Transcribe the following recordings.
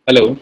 Hello.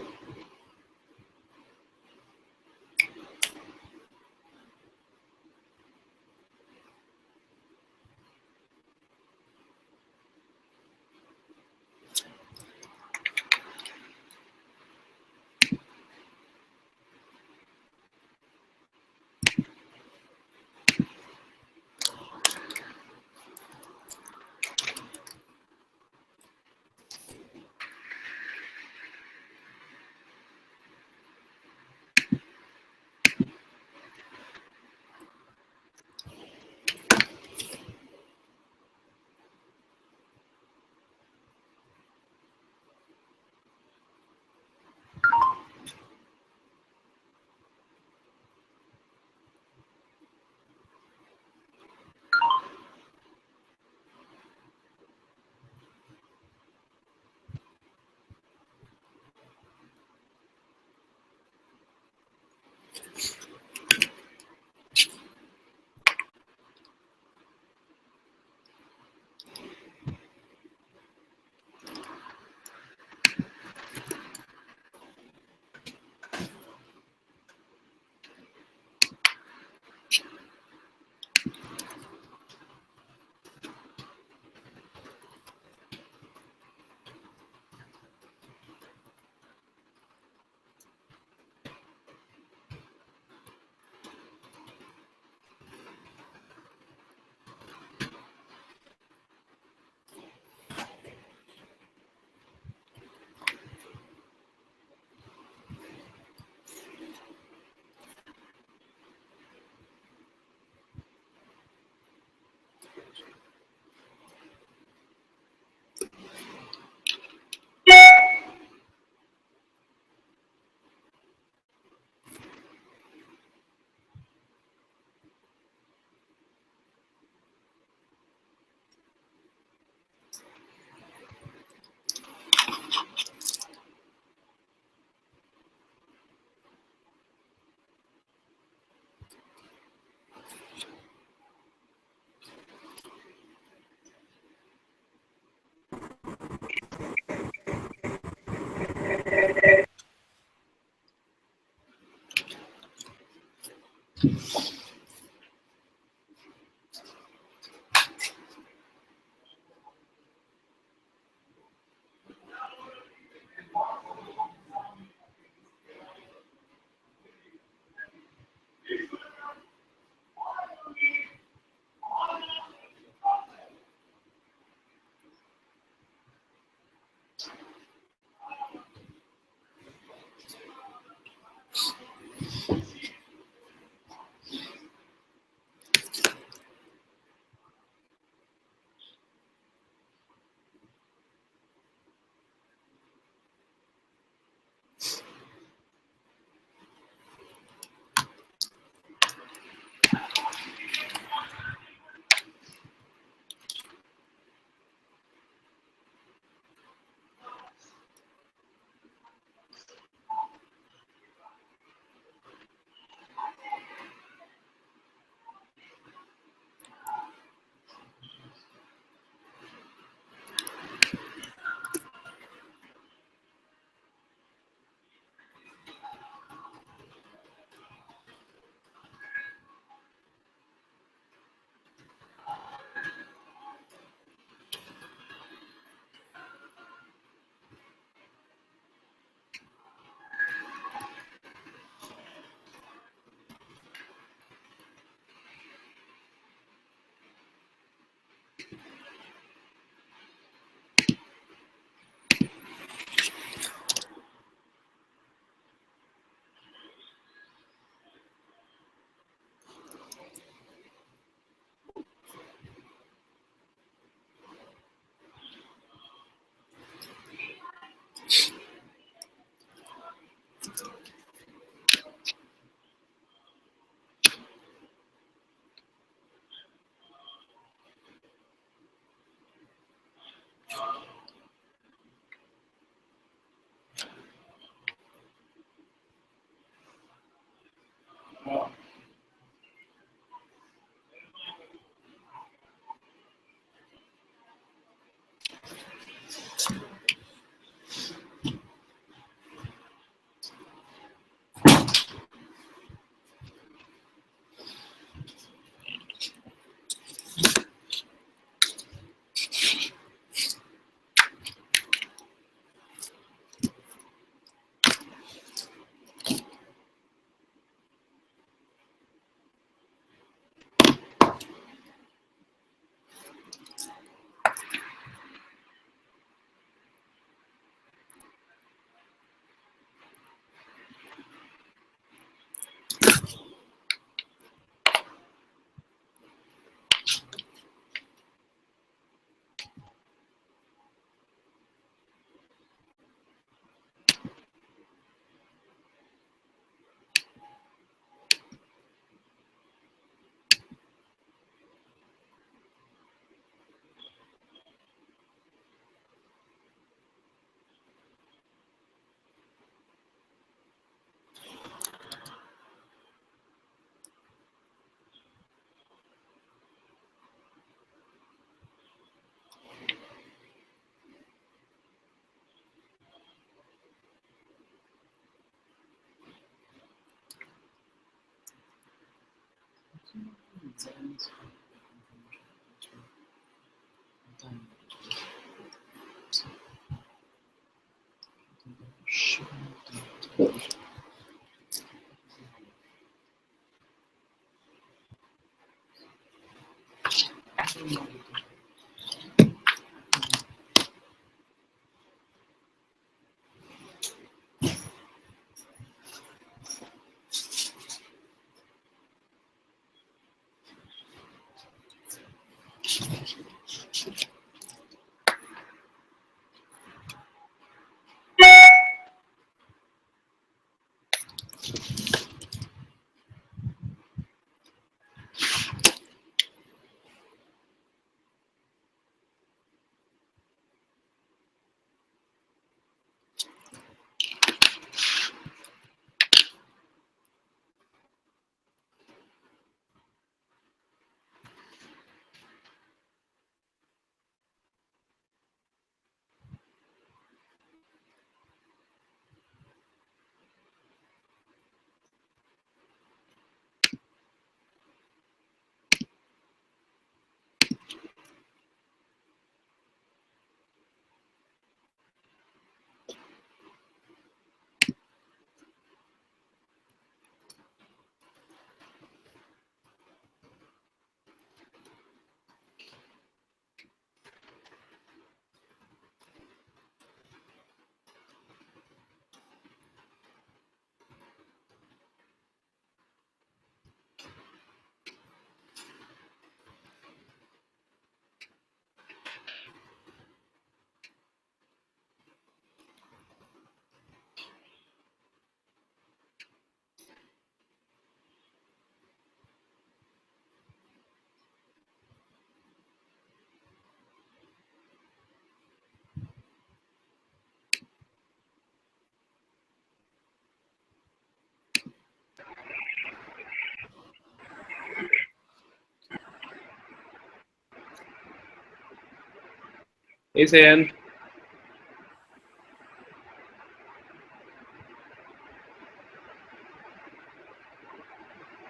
Hey, Sayan.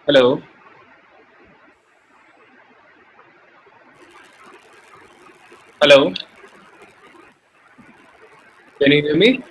Hello. Hello. Can you hear me?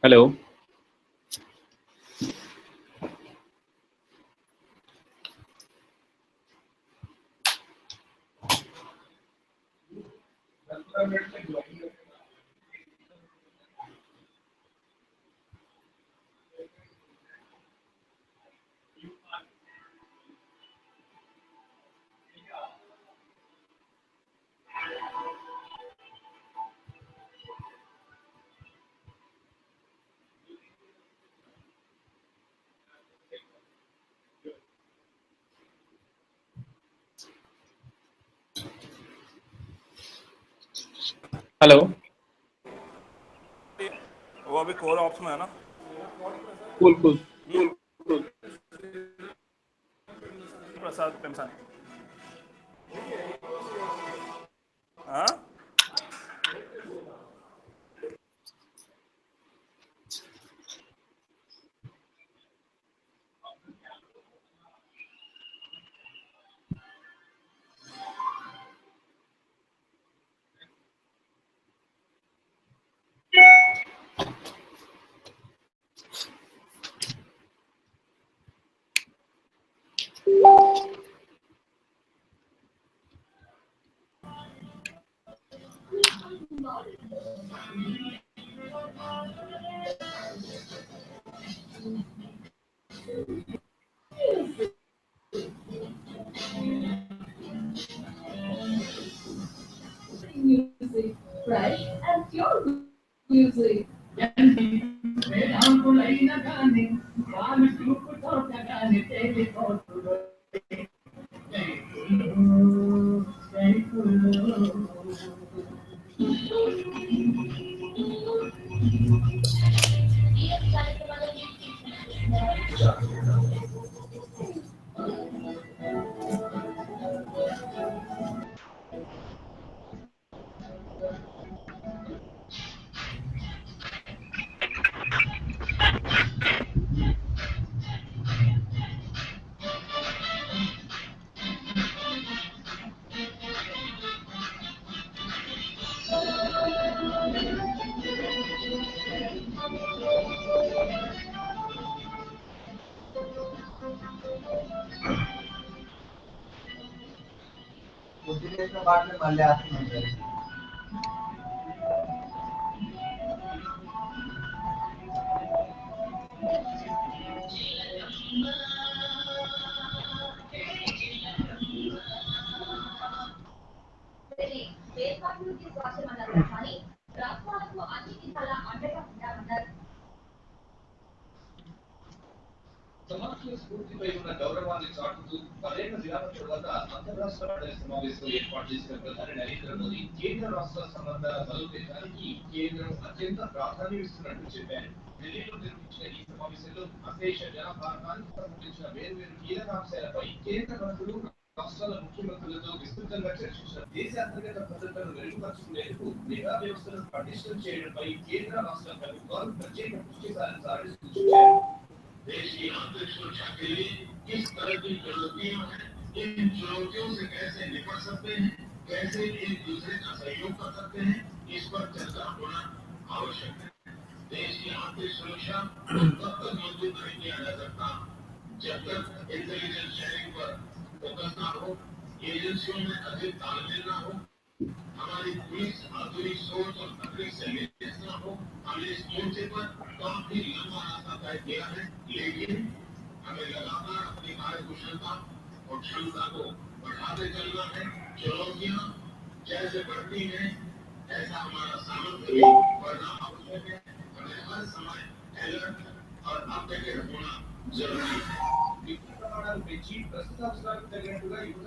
Hello. Hello. भी core ops में है ना। Cool, cool. प्रसाद पेमसान हाँ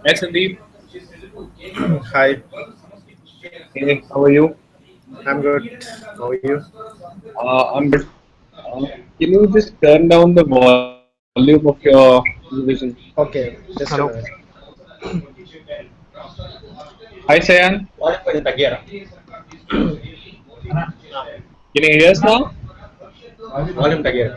Hi, Sandeep. Hi, Hey, how are you? I'm good. How are you? I'm good. Can you just turn down the volume of your television? Okay, just a minute. Hi, Sayan. కొంచెం తగ్గారా Can you hear us now? Volume తగ్గారా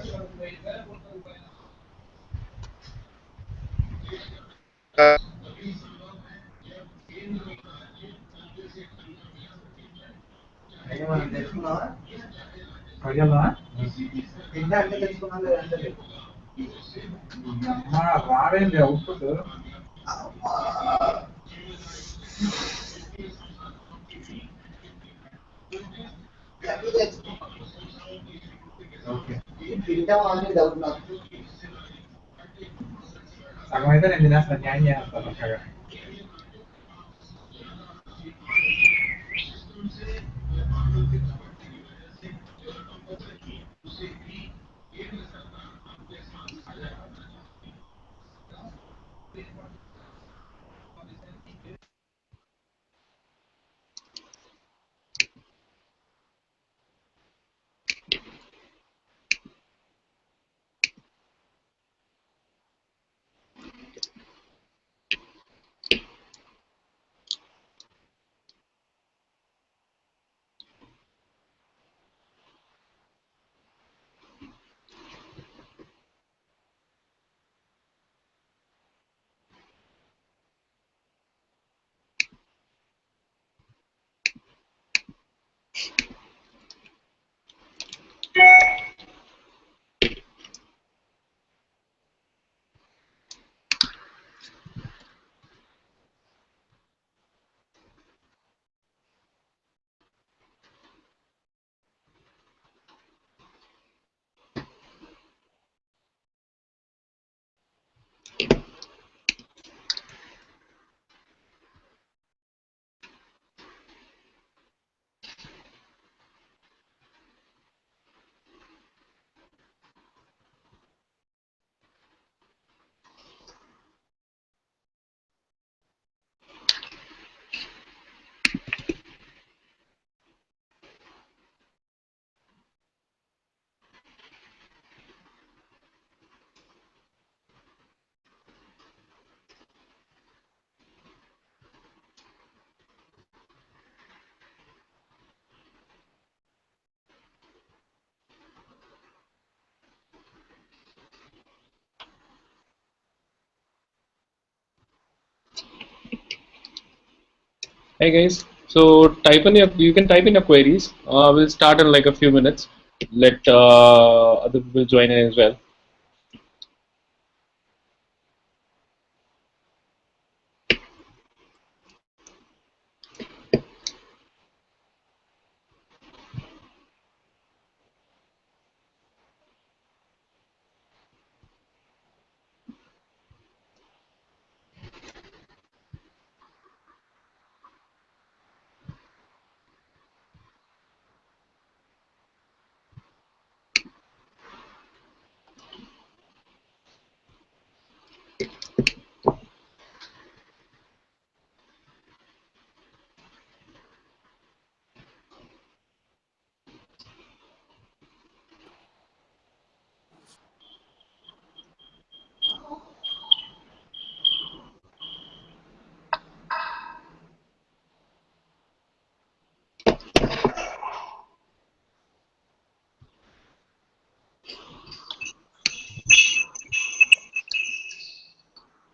Hey guys, so you can type in your queries. We'll start in like a few minutes. Let other people join in as well.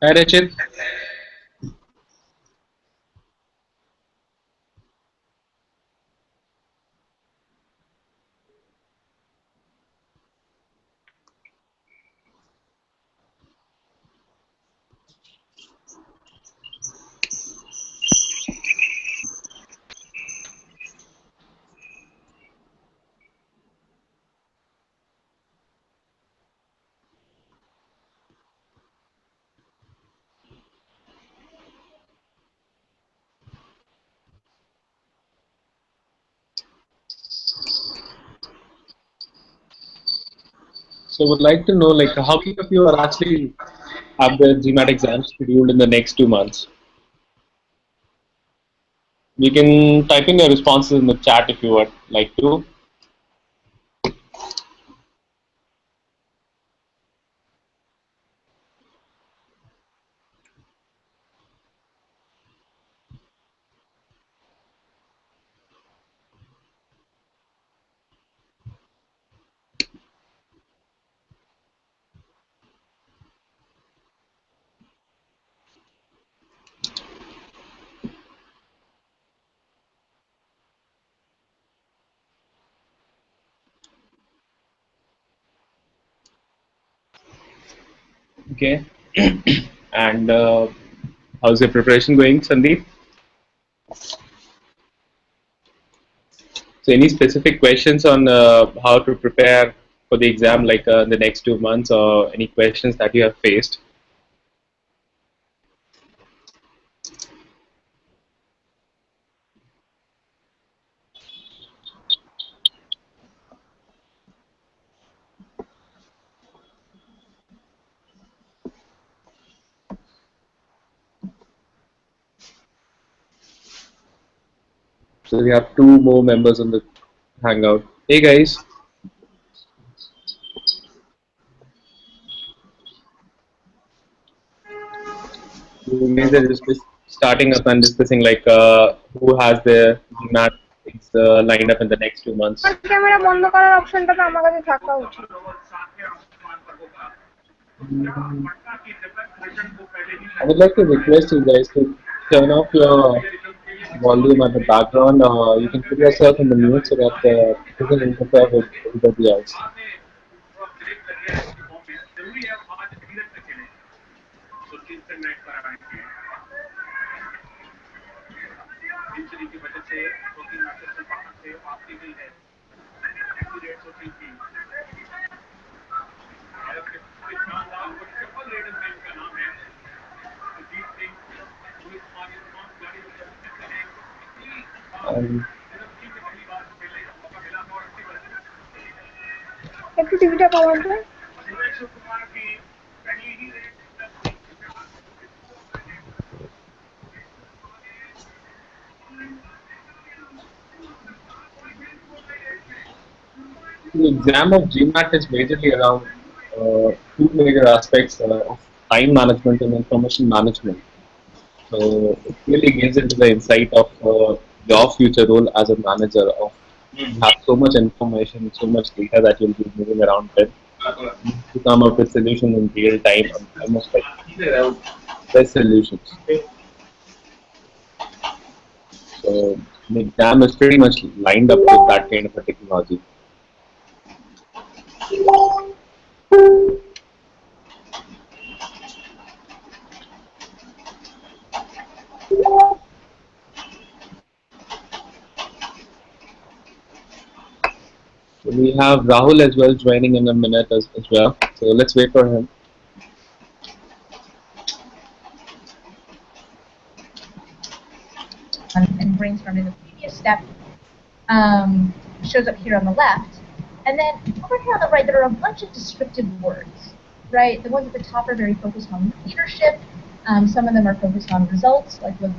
Hi Rachel. So would like to know like how many of you are actually have their GMAT exams scheduled in the next 2 months? You can type in your responses in the chat if you would like to. Okay. And how's your preparation going, Sandeep? So any specific questions on how to prepare for the exam like in the next 2 months or any questions that you have faced? So we have two more members on the hangout. Hey guys, you guys are just starting up and discussing like who has their GMAT things lined up in the next 2 months. আমার camera বন্ধ করার অপশনটা তো আমার কাছে থাকা উচিত। I would like to request you guys to turn off your volume at the background. You can put yourself in the mute so that it doesn't interfere with everybody else. Um, একটু টিভিটা কমাবে। the exam of GMAT is majorly around two major aspects of time management and information management. So it really gives into the insight of your future role as a manager. Of you have so much information, so much data that you'll be moving around with to come up with solutions in real time, and almost like best solutions. So the exam is pretty much lined up with that kind of a technology. So we have Rahul as well joining in a minute as well. So let's wait for him. And brainstorming the previous step shows up here on the left. And then over here on the right, there are a bunch of descriptive words, right? The ones at the top are very focused on leadership. Some of them are focused on results, like was it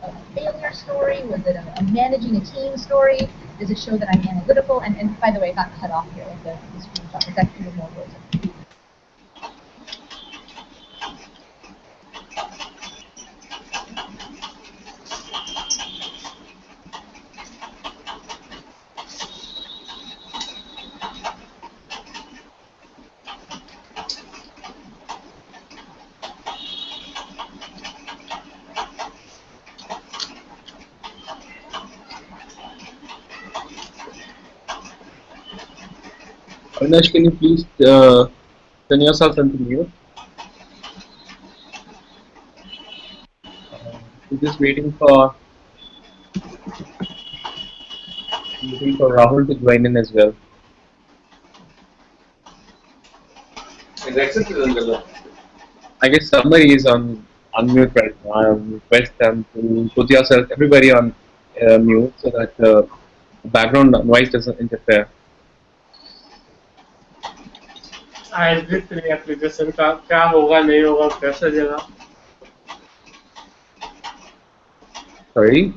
a failure story? Was it a managing a team story? Does it show that I'm analytical? And by the way, it got cut off here, like the screenshot. It's actually more words. Avinash, can you please turn yourself into mute? We're just waiting for Rahul to join in as well. I guess somebody is on unmute right now. I request them to put yourself, everybody on mute so that the background noise doesn't interfere. Application का क्या होगा नहीं होगा कैसे देगा Sorry.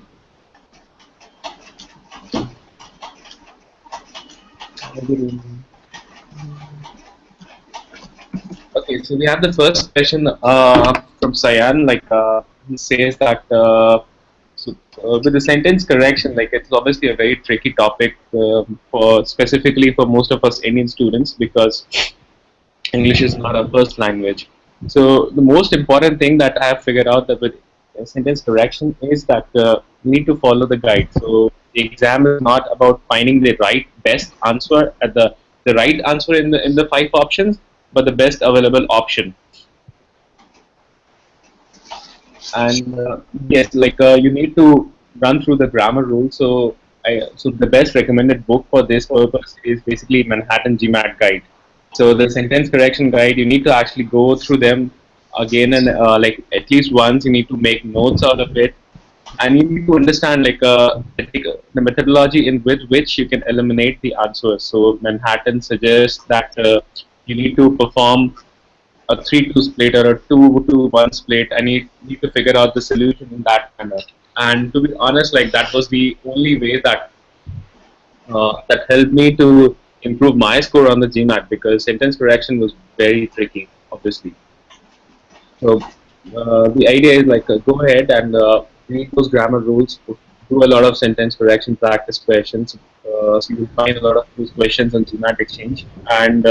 Okay, so we have the first question from Sayan. Like he says that with the sentence correction, like it's obviously a very tricky topic for specifically for most of us Indian students because English is not our first language. So the most important thing that I have figured out that with sentence correction is that you need to follow the guide. So the exam is not about finding the best answer at the right answer in the 5 options, but the best available option. And yes, like you need to run through the grammar rules. So the best recommended book for this purpose is basically Manhattan GMAT guide. So the sentence correction guide, you need to actually go through them again and like at least once. You need to make notes out of it, and you need to understand like the methodology in which you can eliminate the answers. So Manhattan suggests that you need to perform a 3-2 split or a 2-1 split, and you need to figure out the solution in that manner. And to be honest, like that was the only way that that helped me to improve my score on the GMAT, because sentence correction was very tricky, obviously. So the idea is like go ahead and read those grammar rules, do a lot of sentence correction practice questions. So you'll find a lot of those questions on GMATxchange, and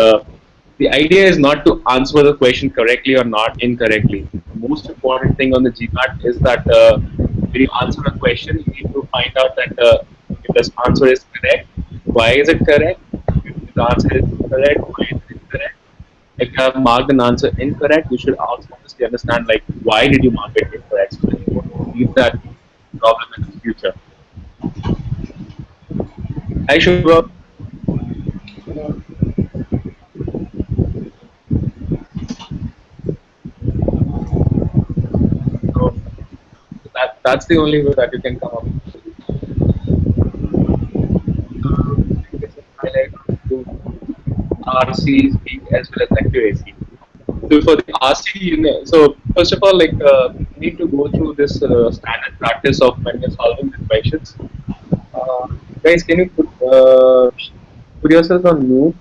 the idea is not to answer the question correctly or not incorrectly. The most important thing on the GMAT is that when you answer a question, you need to find out that if this answer is correct, why is it correct? If the answer is correct, why is it incorrect? If you have marked an answer incorrect, you should also obviously understand like why did you mark it incorrect, so that you won't leave that problem in the future. I should work. So that's the only way that you can come up with highlight to RC, speed as well as accuracy. So for the RC, so first of all, like you need to go through this standard practice of when you're solving the questions. Guys, can you put yourself on mute?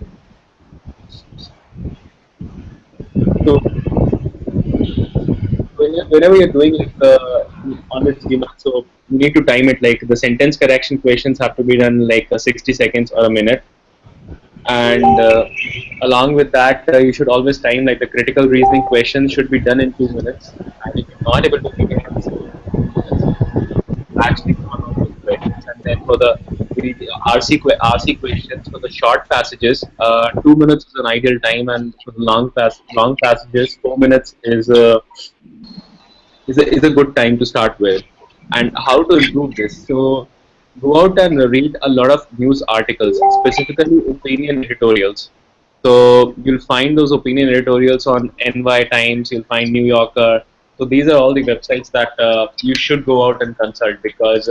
So whenever you're doing like on the GMAT, so you need to time it. Like the sentence correction questions have to be done like 60 seconds or a minute, and along with that, you should always time like the critical reasoning questions should be done in 2 minutes. And if you're not able to make it in 2 minutes, actually gone over those questions. And then for the RC questions for the short passages, 2 minutes is an ideal time, and for the long passages, 4 minutes is a good time to start with. And how to improve this? So go out and read a lot of news articles, specifically opinion editorials. So you'll find those opinion editorials on NY Times. You'll find New Yorker. So these are all the websites that you should go out and consult, because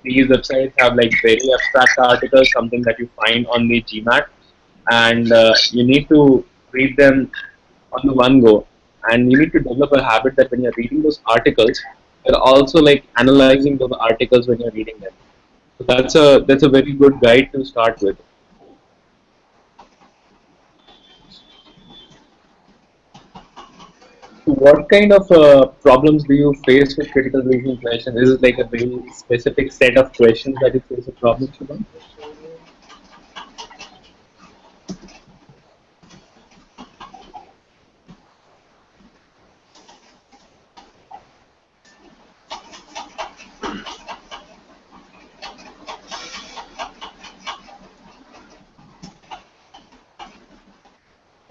these websites have like very abstract articles, something that you find on the GMAT, and you need to read them on the one go. And you need to develop a habit that when you're reading those articles, you're also like analyzing those articles when you're reading them. So that's a very good guide to start with. So what kind of problems do you face with critical reasoning questions? Is it like a very specific set of questions that you face a problem with?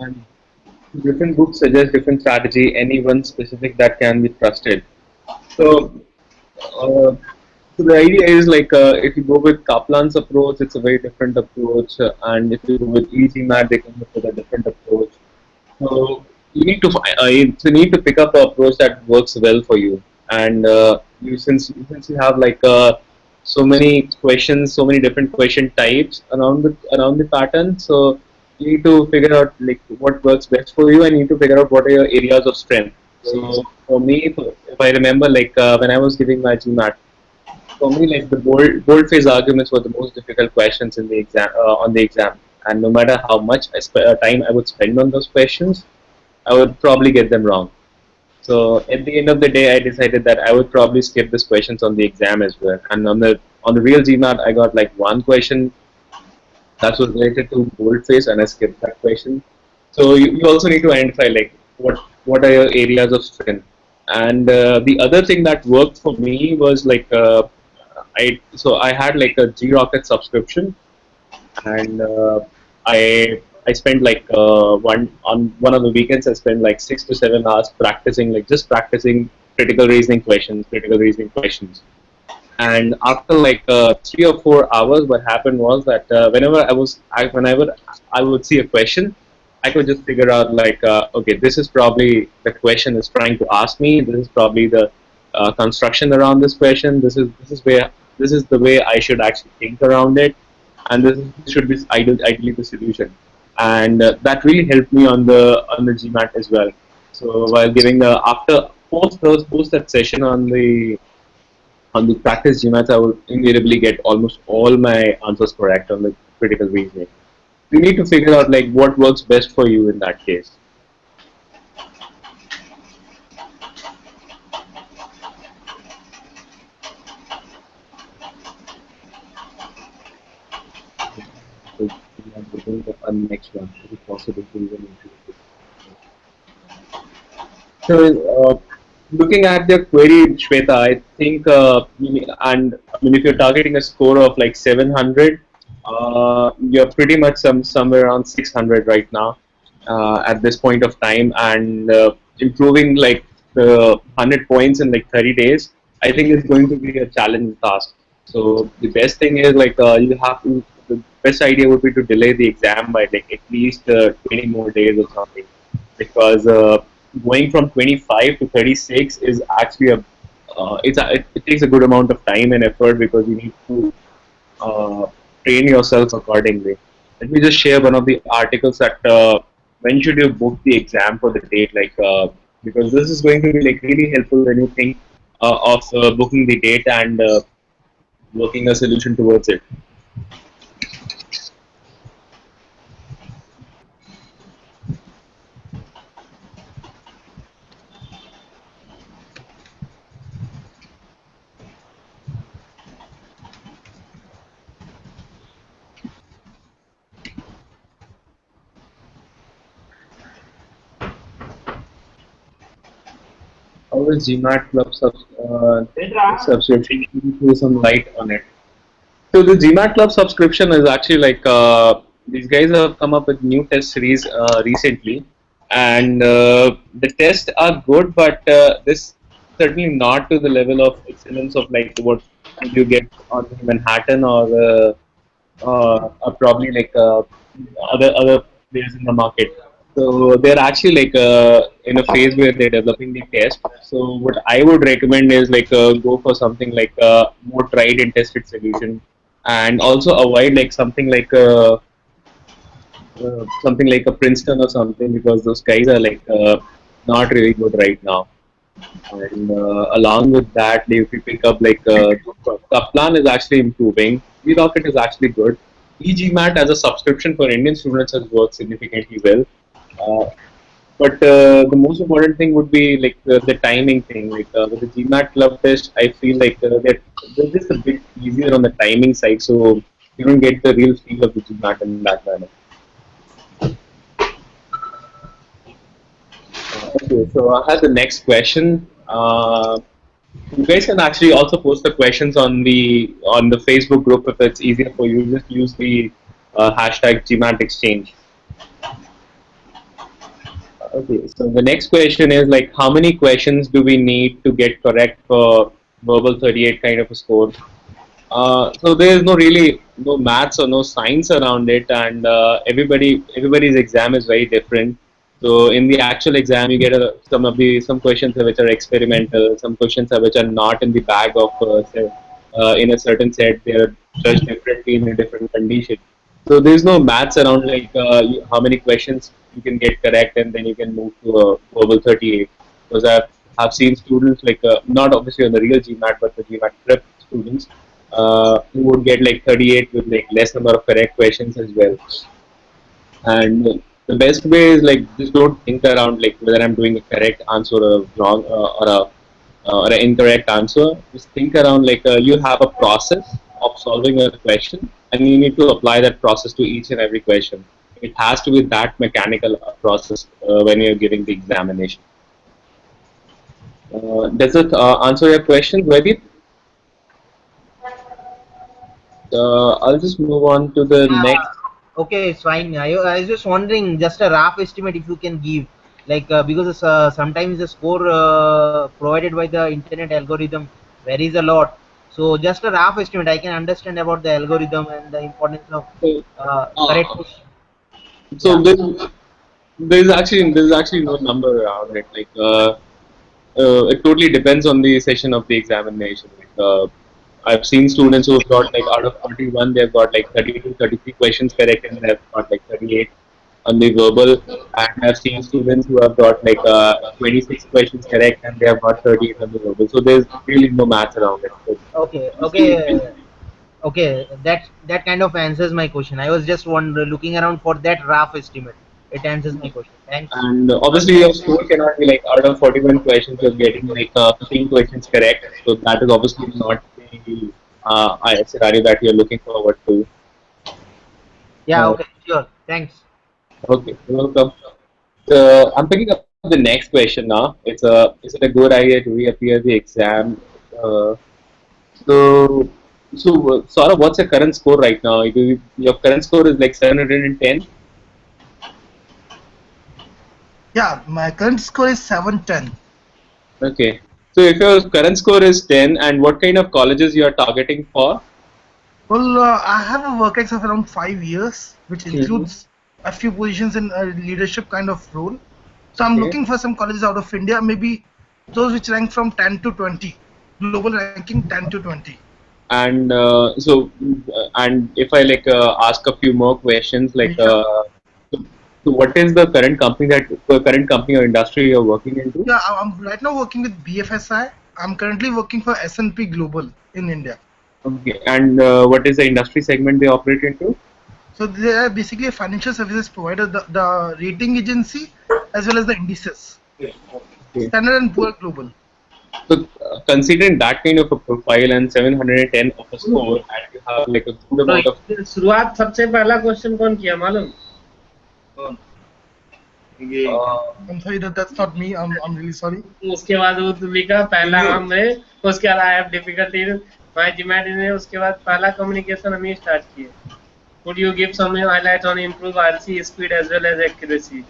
And different books suggest different strategy. Any one specific that can be trusted. So, uh, so the idea is like if you go with Kaplan's approach, it's a very different approach, and if you go with EasyMath, they come up with a different approach. So you need to pick up an approach that works well for you. And since you have like so many questions, so many different question types around the pattern. So you need to figure out like what works best for you, and you need to figure out what are your areas of strength. So for me, if I remember, like when I was giving my GMAT, for me, like the bold-faced arguments were the most difficult questions in the exam on the exam. And no matter how much time I would spend on those questions, I would probably get them wrong. So at the end of the day, I decided that I would probably skip these questions on the exam as well. And on the real GMAT, I got like one question that was related to boldface, and I skipped that question. So you also need to identify like what are your areas of strength. And the other thing that worked for me was like I had like a G Rocket subscription, and I spent like one of the weekends I spent like 6 to 7 hours practicing, like just practicing critical reasoning questions. And after like 3 or 4 hours, what happened was that whenever I would see a question, I could just figure out like okay, this is probably the question is trying to ask me. This is probably the construction around this question. This is the way I should actually think around it, and this should be ideally the solution. And that really helped me on the GMAT as well. So while giving the after post that session on the practice GMATs, I would invariably get almost all my answers correct on the critical reasoning. You need to figure out like what works best for you in that case. So we are looking at the next one. Is it possible to even increase it? So, looking at the query, Shweta, I think, and I mean, if you're targeting a score of like 700, you're pretty much somewhere around 600 right now at this point of time, and improving like the 100 points in like 30 days, I think is going to be a challenging task. So the best thing is like you have to. The best idea would be to delay the exam by like at least 20 more days or something, because going from 25 to 36 is actually it takes a good amount of time and effort, because you need to uh, train yourself accordingly. Let me just share one of the articles that when should you book the exam for the date, like because this is going to be like really helpful when you think of booking the date and working a solution towards it. how is GMAT Club subscription? Can you throw some light on it? So the GMAT Club subscription is actually like these guys have come up with new test series recently, and the tests are good, but this certainly not to the level of excellence of like what you get on Manhattan or probably like other players in the market. So they're actually like in a phase where they're developing the test. So what I would recommend is like go for something like a more tried and tested solution, and also avoid like something like a Princeton or something, because those guys are like not really good right now. And along with that, if you pick up like Kaplan is actually improving. Rocket is actually good. EGMAT as a subscription for Indian students has worked significantly well. Uh, but the most important thing would be like the timing thing. Like with the GMAT club test, I feel like they're just a bit easier on the timing side, so you don't get the real feel of the GMAT in that manner. Okay, so I have the next question. You guys can actually also post the questions on the Facebook group if it's easier for you. Just use the hashtag GMATxchange. Okay, so the next question is like, how many questions do we need to get correct for verbal 38 kind of a score? So there is no really no maths or no science around it, and everybody's exam is very different. So in the actual exam, you get some questions which are experimental, some questions which are not in the bag of in a certain set. They are judged differently in a different condition. So there is no maths around like how many questions you can get correct, and then you can move to a verbal 38. Because I've seen students like not obviously on the real GMAT, but the GMAT prep students who would get like 38 with like less number of correct questions as well. And the best way is like just don't think around like whether I'm doing a correct answer or a wrong or an incorrect answer. Just think around like you have a process of solving a question, and you need to apply that process to each and every question. It has to be that mechanical process when you're giving the examination. Does it answer your question, Vaidit? I'll just move on to the next. Okay, it's fine. I was just wondering, just a rough estimate if you can give, like because sometimes the score provided by the internet algorithm varies a lot. So just a rough estimate. I can understand about the algorithm and the importance of So, correct uh, question. so Yeah. there's actually no number around it. Like it totally depends on the session of the examination. Like, I've seen students who have got like out of 41, they've got like 32, 33 questions correct, and they've got like 38 on the verbal. And I've seen students who have got like 26 questions correct, and they have got 38 on the verbal. So there's really no math around it. So Okay. mostly, Okay. That kind of answers my question. I was just looking around for that rough estimate. It answers my question. Thanks. and obviously your score cannot be like out of 41 questions, you're getting like 15 questions correct. So that is obviously not the scenario that you're looking forward to. Yeah. Uh, Okay. Sure. Thanks. okay, you're welcome. I'm picking up the next question now. Is it a good idea to reappear the exam? Uh, so, Saurabh, what's your current score right now? Your current score is like 710. Yeah, my current score is 710. Okay. So if your current score is 10, and what kind of colleges you are targeting for? Well, I have a work ex of around 5 years, which Mhm. includes a few positions in a leadership kind of role. So I'm Okay. looking for some colleges out of India, maybe those which rank from 10 to 20, global ranking 10 to 20. And and if I like ask a few more questions, like Sure. so, so what is the current company or industry you're working into? Yeah, I'm right now working with BFSI. I'm currently working for S&P Global in India. Okay. And what is the industry segment they operate into? So they are basically a financial services provider, the rating agency as well as the indices, Okay. Standard and Poor Global. So considering that kind of a profile and 710 of a score, and you have like a good तो amount of शुरुआत सबसे पहला question कौन किया मालूम? I'm sorry that's not me. I'm really sorry. उसके बाद वो लिखा पहला काम है, उसके बाद I have difficulty my GMAT ने उसके बाद पहला communication हम ही start किए. Could you give some highlights on improve RC speed as well as accuracy?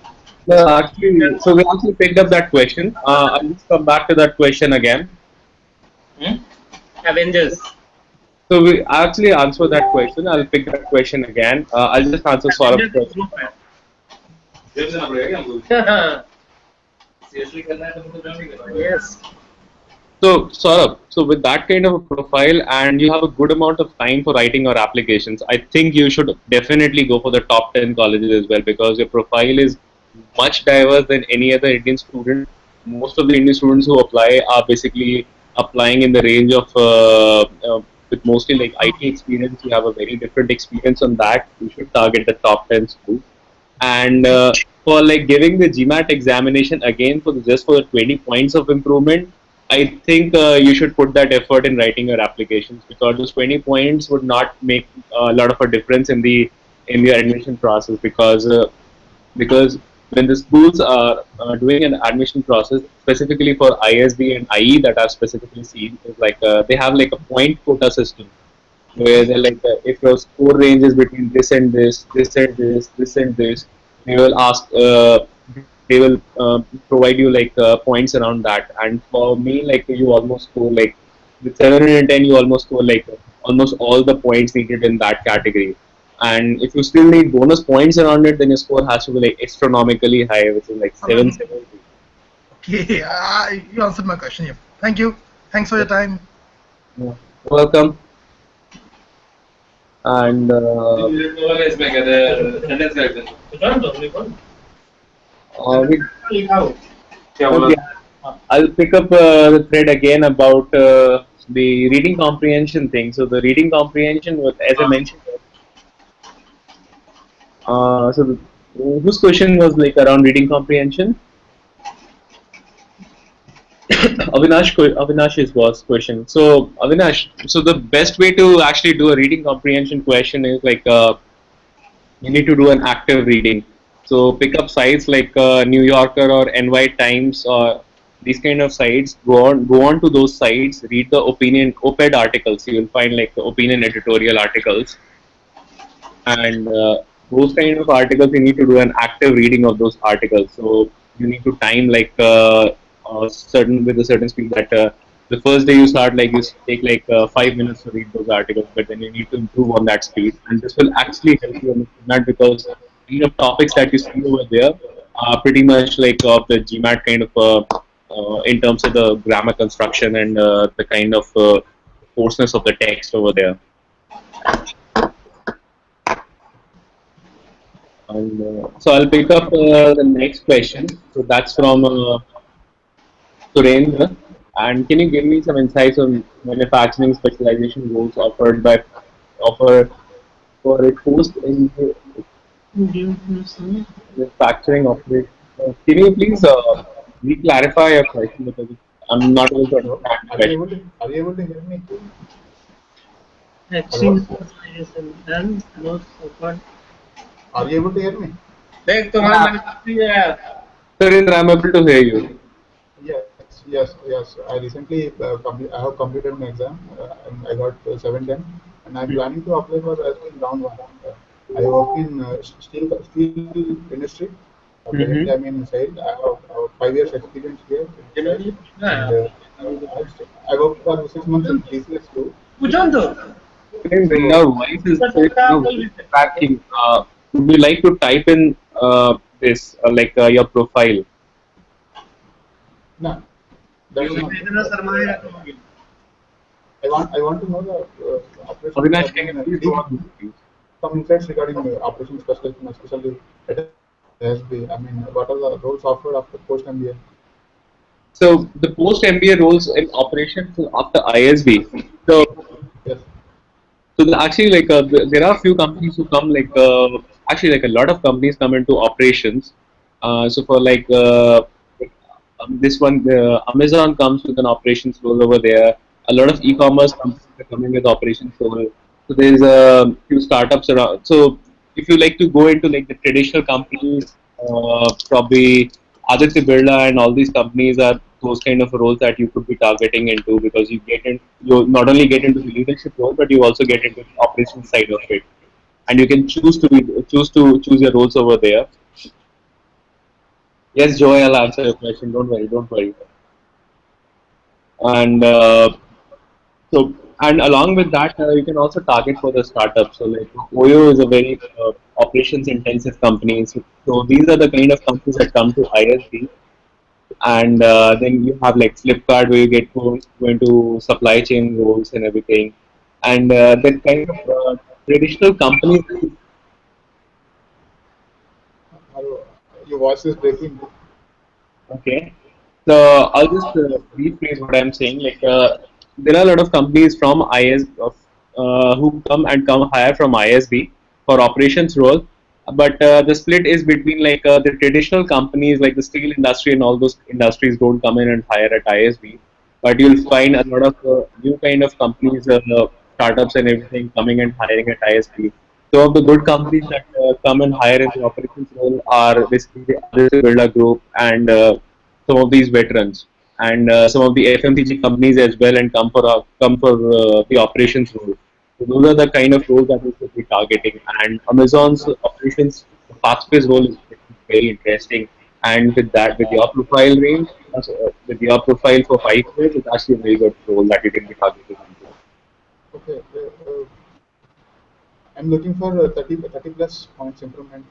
No, actually, so we actually picked up that question. I'll just come back to that question again. Avengers. So we actually answer that question. I'll pick that question again. I'll just answer Saurabh's question. Yes. So Saurabh, so with that kind of a profile and you have a good amount of time for writing your applications, I think you should definitely go for the top 10 colleges as well, because your profile is much diverse than any other Indian student. Most of the Indian students who apply are basically applying in the range of with mostly like IT experience. You have a very different experience on that. You should target the top 10 schools. And for like giving the GMAT examination again for just for the 20 points of improvement, I think you should put that effort in writing your applications, because those 20 points would not make a lot of a difference in the admission process, because when the schools are doing an admission process specifically for ISB and IE that are specifically seen, is like they have like a point quota system where they're like, if your score range is between this and this, this and this, this and this, they will ask, they will provide you like points around that. And for me, like you almost score like with 710, you almost score like almost all the points needed in that category. And if you still need bonus points around it, then your score has to be like astronomically high, which is like 770. Okay, you answered my question. Yeah. Thank you. Thanks for your time. Yeah. Welcome. And okay, I'll pick up the thread again about the reading comprehension thing. So the reading comprehension, as I mentioned, whose question was like around reading comprehension? Avinash's was question. So Avinash, so the best way to actually do a reading comprehension question is like you need to do an active reading. So pick up sites like New Yorker or NY Times or these kind of sites. Go on to those sites. Read the opinion op-ed articles. You will find like the opinion editorial articles, and those kind of articles you need to do an active reading of those articles. So you need to time like certain with a certain speed that the first day you start like you take like 5 minutes to read those articles, but then you need to improve on that speed, and this will actually help you understand that, because the kind of topics that you see over there are pretty much like of the GMAT kind of in terms of the grammar construction and the kind of coarseness of the text over there. And so I'll pick up the next question. So that's from Surendra. And can you give me some insights on manufacturing specialization roles offered for a post in manufacturing operation? Can you please re-clarify your question, because I'm not able to understand the question. Are you able to hear me? Vaccine specialization and most offered. Are you able to hear me? देख तुम्हारा manufacturing है. Surendra, I'm able to hear you. Yes. I recently I have completed my exam and I got 710, and I'm planning to apply for as well round one. I work in steel industry. Currently I'm in sales. I have 5 years experience here. I worked for 6 months in TCS too. Your voice is cracking. Would you like to type in this like your profile? No, that's not. I want to know the Avinash, can you please go operation. on, please? Some insights regarding operation specialization, especially at SB. I mean, what are the roles offered after post MBA? So the post MBA roles in operations after ISB. So Yes. actually like there are a few companies who come like actually like a lot of companies come into operations. So for like this one, Amazon comes with an operations role over there. A lot of e-commerce companies are coming with operations role. So there's a few startups around. So if you like to go into like the traditional companies probably Aditya Birla and all these companies are those kind of roles that you could be targeting into, because you not only get into the leadership role, but you also get into the operations side of it, and you can choose your roles over there. Yes, Joy, I'll answer your question. Don't worry, don't worry. And so, and along with that, you can also target for the startup. So, like Oyo is a very operations intensive company. So these are the kind of companies that come to ISB, and then you have like Flipkart, where you go into supply chain roles and everything, and that kind of traditional companies. Hello, your voice is breaking. Okay. So I'll just rephrase what I'm saying. Like there are a lot of companies from who come hire from ISB for operations role, but the split is between like the traditional companies like the steel industry and all those industries don't come in and hire at ISB, but you'll find a lot of new kind of companies, startups and everything coming and hiring at ISB. Some of the good companies that come and hire in the operations role are basically the Aditya Birla Group and some of these veterans, and some of the FMCG companies as well, and come for the operations role. So those are the kind of roles that we should be targeting. And Amazon's operations fast-paced role is very interesting. And with that, with your profile range, with your profile for 5 years, it's actually a very good role that you can be targeting into. Okay. I'm looking for 30 plus points improvement.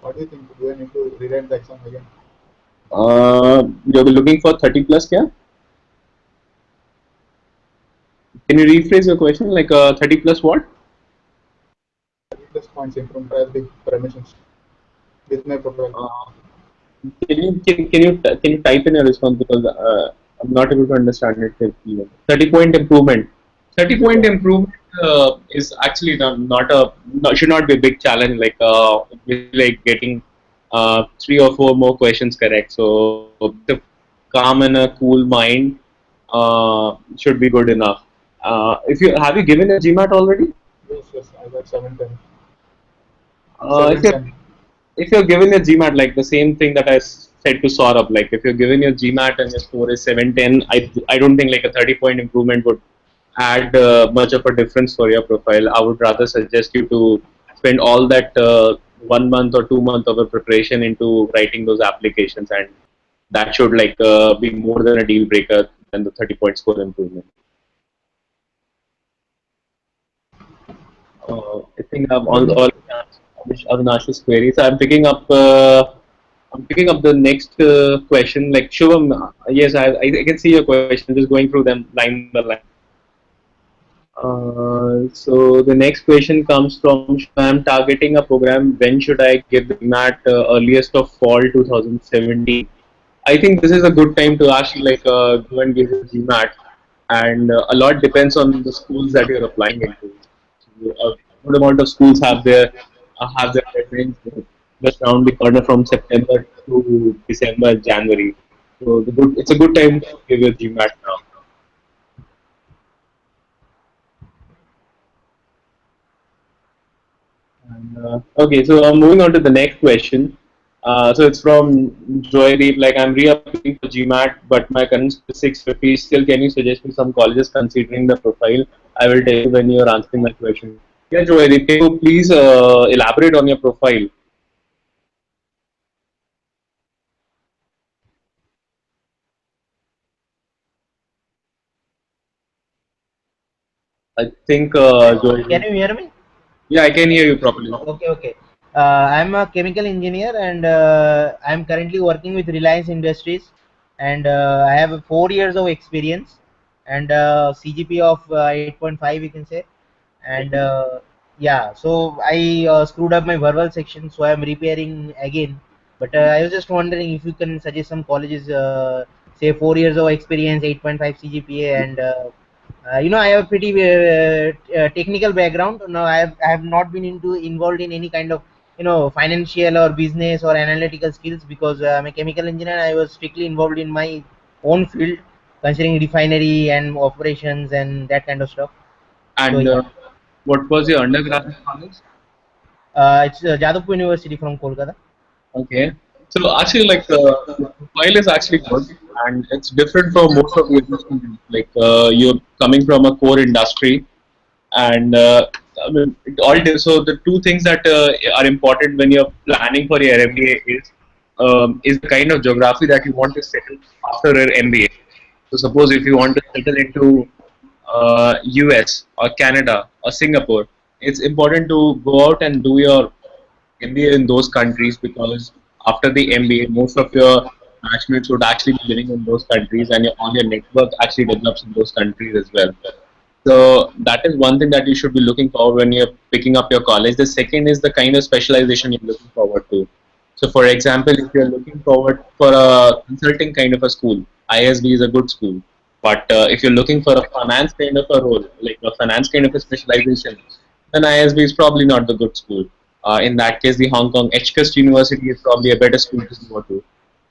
What do you think? Do I need to rewrite the exam again? You're looking for 30 plus, yeah? Can you rephrase your question? Like 30 plus what? 30 plus points improvement as the permissions with my profile. Uh, can you type in a response, because I'm not able to understand it clearly. 30-point improvement. 30 Yeah, point improvement is actually should not be a big challenge. Like like getting 3 or 4 more questions correct. So the calm and a cool mind should be good enough. If you have you given a GMAT already? yes, I got 710. If Seven you ten. if you're given your GMAT, like the same thing that I said to Saurabh, like if you're given your GMAT and your score is 710, I don't think like a 30-point improvement would add much of a difference for your profile. I would rather suggest you to spend all that 1 month or 2 months of a preparation into writing those applications, and that should like be more than a deal breaker than the 30-point score improvement. I think I've all Avinash's queries. I'm picking up the next question. Like Shubham, yes, I can see your question. I'm just going through them line by line. So the next question comes from I'm targeting a program. When should I give the GMAT? Earliest of fall 2017. I think this is a good time to actually like go and give your GMAT, and a lot depends on the schools that you're applying into. So, a good amount of schools have their deadlines just around the corner from September to December, January. So it's a good time to give your GMAT now. And, okay, so moving on to the next question. So it's from Joydeep. Like I'm re-applying for GMAT, but my current score is 650. Still, can you suggest me some colleges considering the profile? I will tell you when you are answering my question. Yeah, Joydeep, can you please elaborate on your profile? I think Can Joydeep. you hear me? Yeah, I can hear you properly. Okay. I'm a chemical engineer, and I'm currently working with Reliance Industries, and I have 4 years of experience and CGP of 8.5, you can say. And yeah, so I screwed up my verbal section, so I'm repairing again. But I was just wondering if you can suggest some colleges, say 4 years of experience, 8.5 CGPA, and I have a pretty technical background. No, I have not been involved in any kind of financial or business or analytical skills, because I'm a chemical engineer. I was strictly involved in my own field, considering refinery and operations and that kind of stuff. So And yeah, what was your undergraduate college? it's Jadavpur University from Kolkata. Okay. So actually, like the profile is actually good, and it's different from most of the other students. Like you're coming from a core industry, and I mean, so the two things that are important when you're planning for your MBA is the kind of geography that you want to settle after your MBA. So suppose if you want to settle into US or Canada or Singapore, it's important to go out and do your MBA in those countries, because after the MBA, most of your batchmates would actually be living in those countries, and all your network actually develops in those countries as well. So that is one thing that you should be looking forward when you're picking up your college. The second is the kind of specialization you're looking forward to. So, for example, if you're looking forward for a consulting kind of a school, ISB is a good school. But if you're looking for a finance kind of a role, like a finance kind of a specialization, then ISB is probably not the good school. In that case, the Hong Kong HKUST University is probably a better school to go to.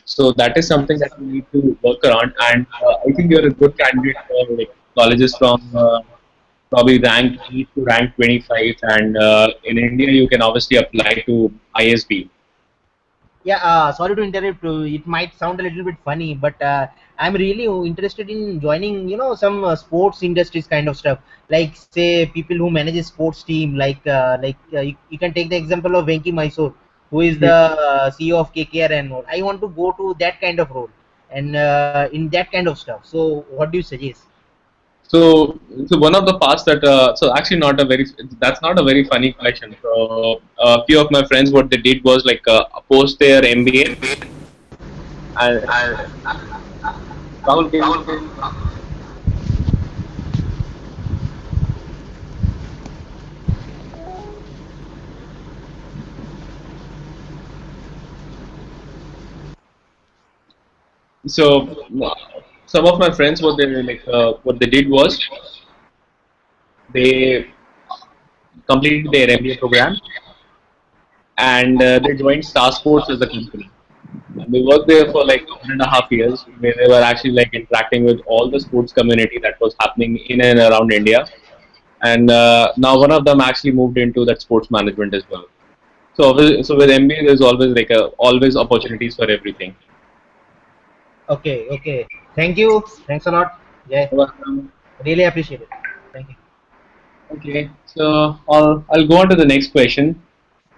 So that is something that you need to work around, and I think you're a good candidate for like colleges from probably rank 8 to rank 25, and in India you can obviously apply to ISB. Yeah, sorry to interrupt. It might sound a little bit funny, but I'm really interested in joining, some sports industries kind of stuff. Like, say, people who manage a sports team. You can take the example of Venki Mysore, who is the CEO of KKR and all. I want to go to that kind of role and in that kind of stuff. So, what do you suggest? So one of the parts that so actually not a very that's not a very funny question. So a few of my friends, what they did was like post their MBA, and Rahul, can you so some of my friends, what they did was they completed their MBA program, and they joined Star Sports as a company. And they worked there for like 1.5 years, where they were actually like interacting with all the sports community that was happening in and around India. And now one of them actually moved into that sports management as well. So with MBA, there's always like always opportunities for everything. Okay, okay. Thank you. Thanks a lot. Yeah, Um, really appreciate it. Thank you. Okay, so I'll go on to the next question.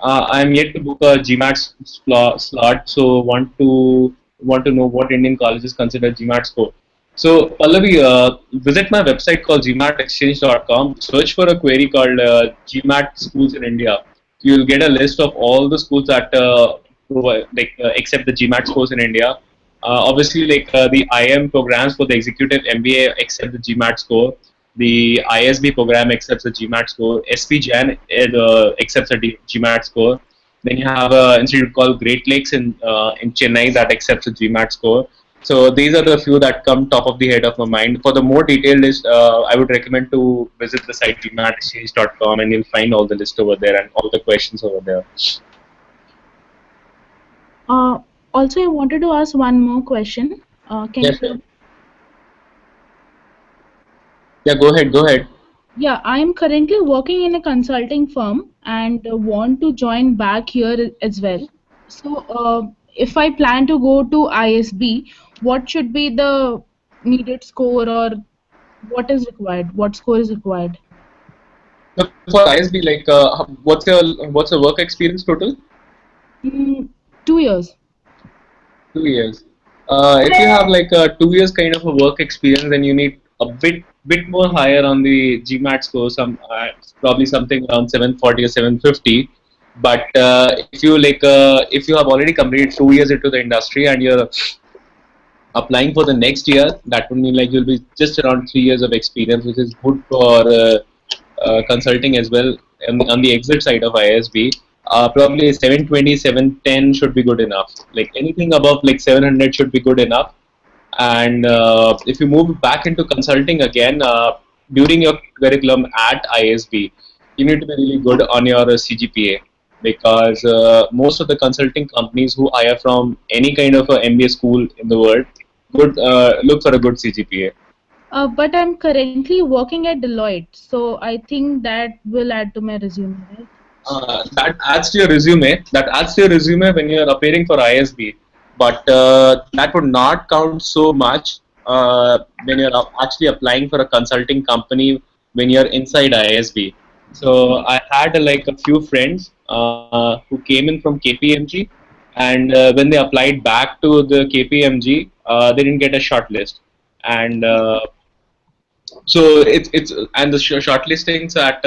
I'm yet to book a slot, so want to know what Indian colleges consider GMAT score. So Pallavi, visit my website called GMATxchange.com. Search for a query called GMAT schools in India. You'll get a list of all the schools that accept the GMAT scores in India. Obviously, like the IM programs for the executive MBA accept the GMAT score. The ISB program accepts a GMAT score. SPJAN accepts a GMAT score. Then you have an institute called Great Lakes in Chennai that accepts a GMAT score. So these are the few that come top of the head of my mind. For the more detailed list, I would recommend to visit the site GMATxchange.com, and you'll find all the list over there and all the questions over there. Uh, Also, I wanted to ask one more question. Can Yes, you? sir. Yeah, go ahead. Go ahead. Yeah, I am currently working in a consulting firm and want to join back here as well. So, if I plan to go to ISB, what should be the needed score, or what is required? What score is required? So for ISB, like, what's your work experience total? Mm, 2 years. 2 years. If you have like a 2 years kind of a work experience, then you need a bit more higher on the GMAT score. Probably something around 740 or 750. But if you have already completed 2 years into the industry and you're applying for the next year, that would mean like you'll be just around 3 years of experience, which is good for consulting as well. On the exit side of ISB, probably 720, 710 should be good enough. Like anything above like 700 should be good enough. And if you move back into consulting again, during your curriculum at ISB, you need to be really good on your CGPA, because most of the consulting companies who hire from any kind of a MBA school in the world look for a good CGPA. But I'm currently working at Deloitte, so I think that will add to my resume, right? That adds to your resume. That adds to your resume when you are appearing for ISB, but that would not count so much when you're actually applying for a consulting company when you're inside ISB. So I had like a few friends who came in from KPMG, and when they applied back to the KPMG, they didn't get a shortlist, and so it's and the shortlistings at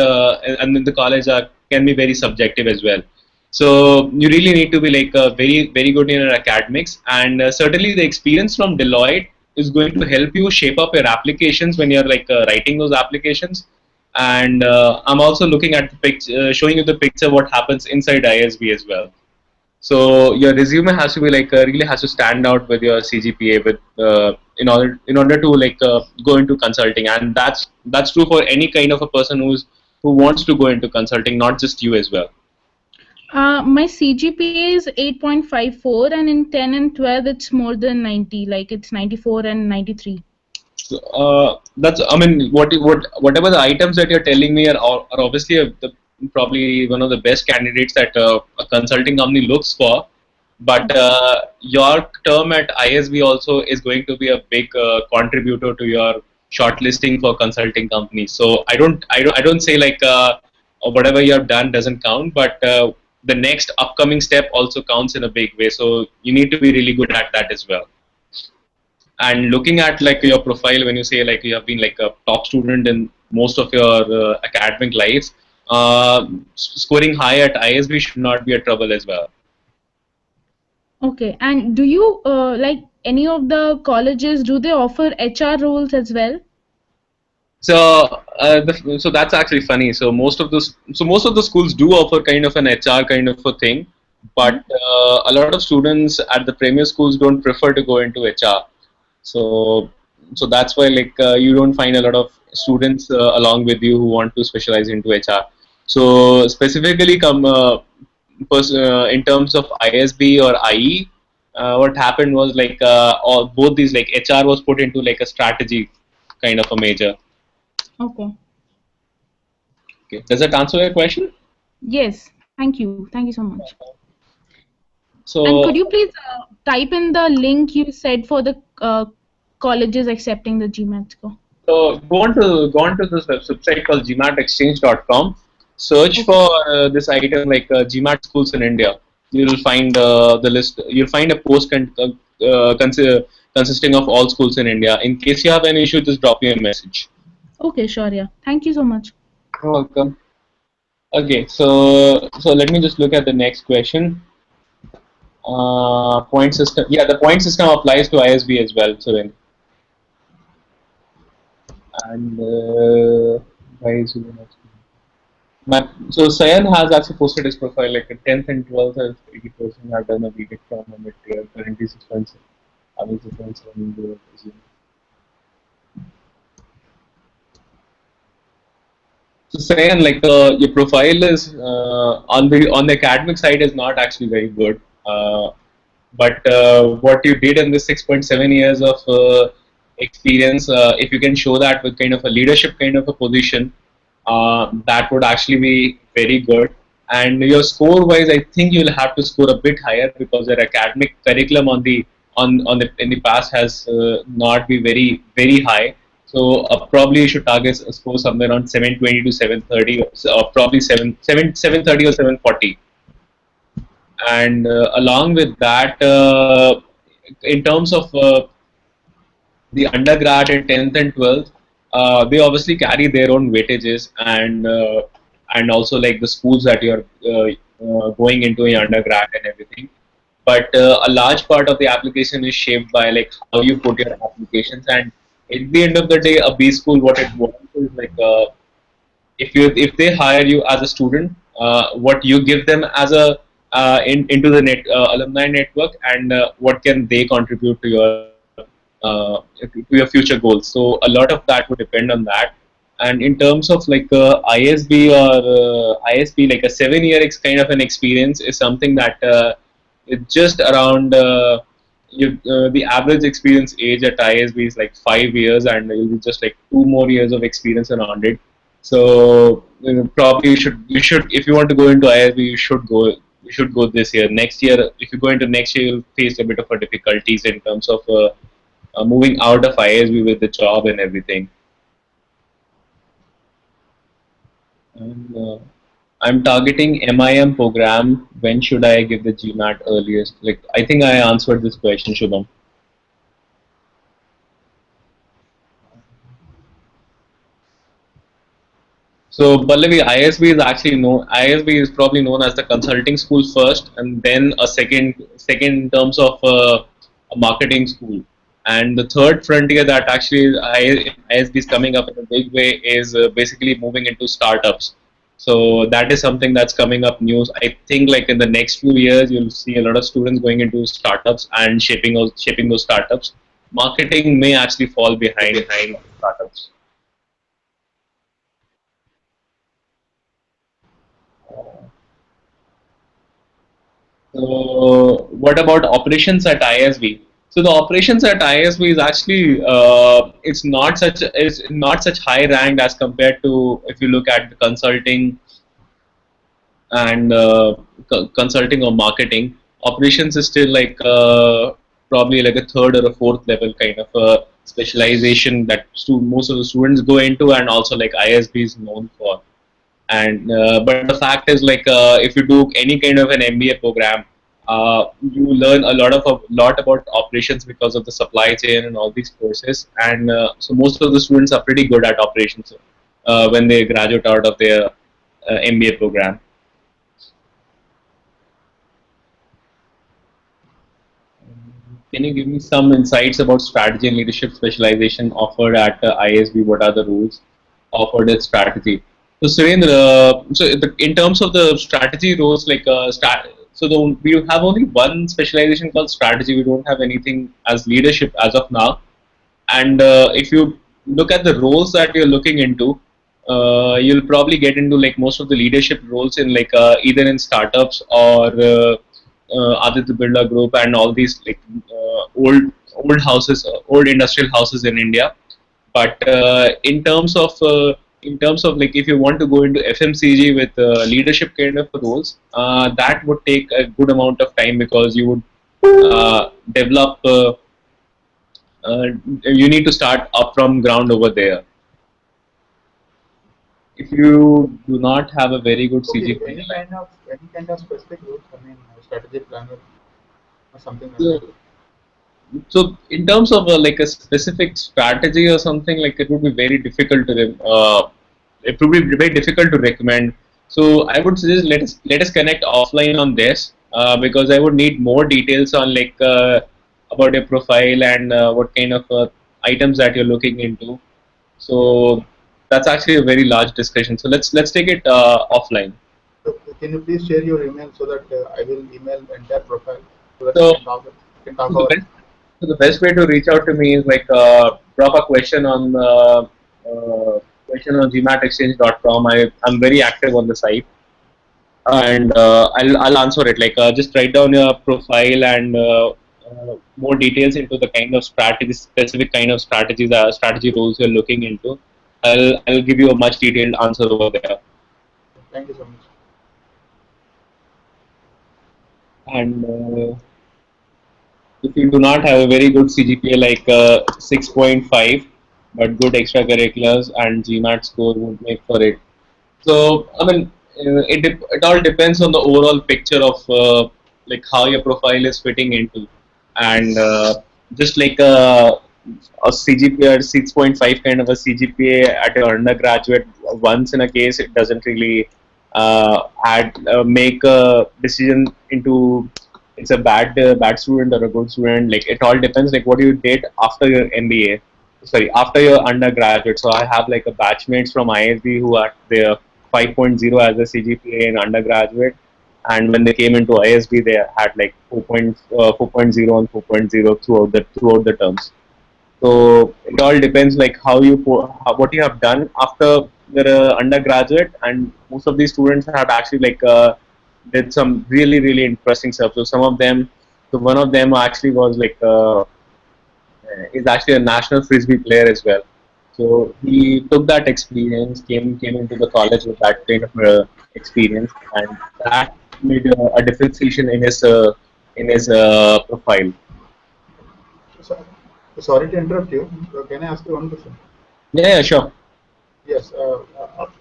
and in the college are can be very subjective as well. So you really need to be like very good in your academics, and certainly the experience from Deloitte is going to help you shape up your applications when you're like writing those applications. And I'm also looking at the picture, showing you the picture what happens inside ISB as well. So your resume has to be like really has to stand out with your CGPA with in order to like go into consulting, and that's true for any kind of a person who wants to go into consulting, not just you as well. My CGPA is 8.54, and in 10 and 12 it's more than 90, like it's 94 and 93. So, that's I mean whatever the items that you're telling me are obviously probably one of the best candidates that a consulting company looks for. But your term at ISB also is going to be a big contributor to your shortlisting for consulting companies. So I don't say like whatever you have done doesn't count, but the next upcoming step also counts in a big way. So you need to be really good at that as well. And looking at like your profile, when you say like you have been like a top student in most of your academic life, scoring high at ISB should not be a trouble as well. Okay, and do you like any of the colleges, do they offer HR roles as well? So, so that's actually funny. So most of the schools do offer kind of an HR kind of a thing, but a lot of students at the premier schools don't prefer to go into HR. So, so that's why like you don't find a lot of students along with you who want to specialize into HR. So specifically, in terms of ISB or IE, what happened was like both these like HR was put into like a strategy kind of a major. Okay. Okay. Does that answer your question? Yes, thank you so much. So, And could you please type in the link you said for the colleges accepting the GMAT score? so go on to this website called GMATxchange.com. Search for this item like GMAT schools in India. You'll find the list. You'll find a post consisting of all schools in India. In case you have any issue, just drop me a message. Okay, sure, yeah. Thank you so much. You're welcome. Okay, so let me just look at the next question. Point system. Yeah, the point system applies to ISB as well. So then, and why is it not? So Sayan has actually posted his profile like a 10th and 12th as 80% have done a BTech from a mid-tier, currently 6.7. I mean 6.7. So Sayan, like your profile is on the academic side is not actually very good. But what you did in the 6.7 years of experience, if you can show that with kind of a leadership kind of a position, that would actually be very good. And your score wise, I think you'll have to score a bit higher because your academic curriculum on the in the past has not been very high. So probably you should target a score somewhere around 720 to 730, or probably 730 or 740. And along with that, in terms of the undergrad in 10th and 12th, they obviously carry their own weightages, and also like the schools that you're going into in undergrad and everything. But a large part of the application is shaped by like how you put your applications. And at the end of the day, a B school, what it wants is like if they hire you as a student, what you give them as a into the alumni network, and what can they contribute to your future goals. So a lot of that would depend on that. And in terms of like ISB or ISB, like a 7 year kind of an experience is something that it's just around the average experience age at ISB is like 5 years, and it will be just like 2 more years of experience around it. So probably you should if you want to go into ISB, you should go this year. Next year, if you go into next year, you'll face a bit of a difficulties in terms of moving out of ISB with the job and everything. And, I'm targeting MIM program. When should I give the GMAT earliest? Like I think I answered this question, Shubham. So Pallavi, ISB is probably known as the consulting school first, and then a second in terms of a marketing school. And the third frontier that actually ISB is coming up in a big way is basically moving into startups. So that is something that's coming up news. I think like in the next few years, you'll see a lot of students going into startups and shaping those startups. Marketing may actually fall behind startups. So what about operations at ISB? So the operations at ISB is actually it's not such high ranked as compared to if you look at the consulting and consulting or marketing. Operations is still like probably like a third or a fourth level kind of specialization that most of the students go into, and also like ISB is known for. And but the fact is like if you do any kind of an MBA program, you learn a lot about operations because of the supply chain and all these courses. And so most of the students are pretty good at operations when they graduate out of their MBA program. Can you give me some insights about strategy and leadership specialization offered at ISB? What are the rules offered as strategy? So Surendra, in terms of the strategy roles, like we have only one specialization called strategy. We don't have anything as leadership as of now. And if you look at the roles that you're looking into, you'll probably get into like most of the leadership roles in like either in startups or Aditya Birla Group and all these like old industrial houses in India. But in terms of like if you want to go into FMCG with leadership kind of roles, that would take a good amount of time because you would develop. You need to start up from ground over there. If you do not have a very good Okay, CGPA, any kind of specific routes. I mean, strategy planner or something like so, that. so in terms of like a specific strategy or something, like it would be very difficult to it would be very difficult to recommend. So I would suggest let us connect offline on this because I would need more details on like about your profile and what kind of items that you're looking into. So that's actually a very large discussion. So let's take it offline. So can you please share your email so that I will email the entire profile so that So, we can talk so the about. best so the best way to reach out to me is like drop a question on GMATxchange.com. I'm very active on the site, and I'll answer it. Like just write down your profile and more details into the kind of specific kind of strategy roles you're looking into. I'll give you a much detailed answer over there. Thank you so much. And if you do not have a very good CGPA like 6.5, but good extracurriculars and GMAT score would make for it. So I mean, it all depends on the overall picture of like how your profile is fitting into, and just like a CGPA or 6.5 kind of a CGPA at your undergraduate, once in a case it doesn't really add make a decision into it's a bad student or a good student. Like it all depends like what you did after your MBA, sorry, after your undergraduate. So I have like a batchmates from ISB who are their 5.0 as a CGPA in undergraduate, and when they came into ISB they had like 4.0 and 4.0 throughout the terms. So it all depends like what you have done after your undergraduate, and most of these students have actually like did some really interesting stuff. So one of them actually was like is actually a national frisbee player as well. So he took that experience, came into the college with that kind of experience, and that made a differentiation in his profile. So, sorry to interrupt you. Can I ask you one question? Yeah, sure. Yes.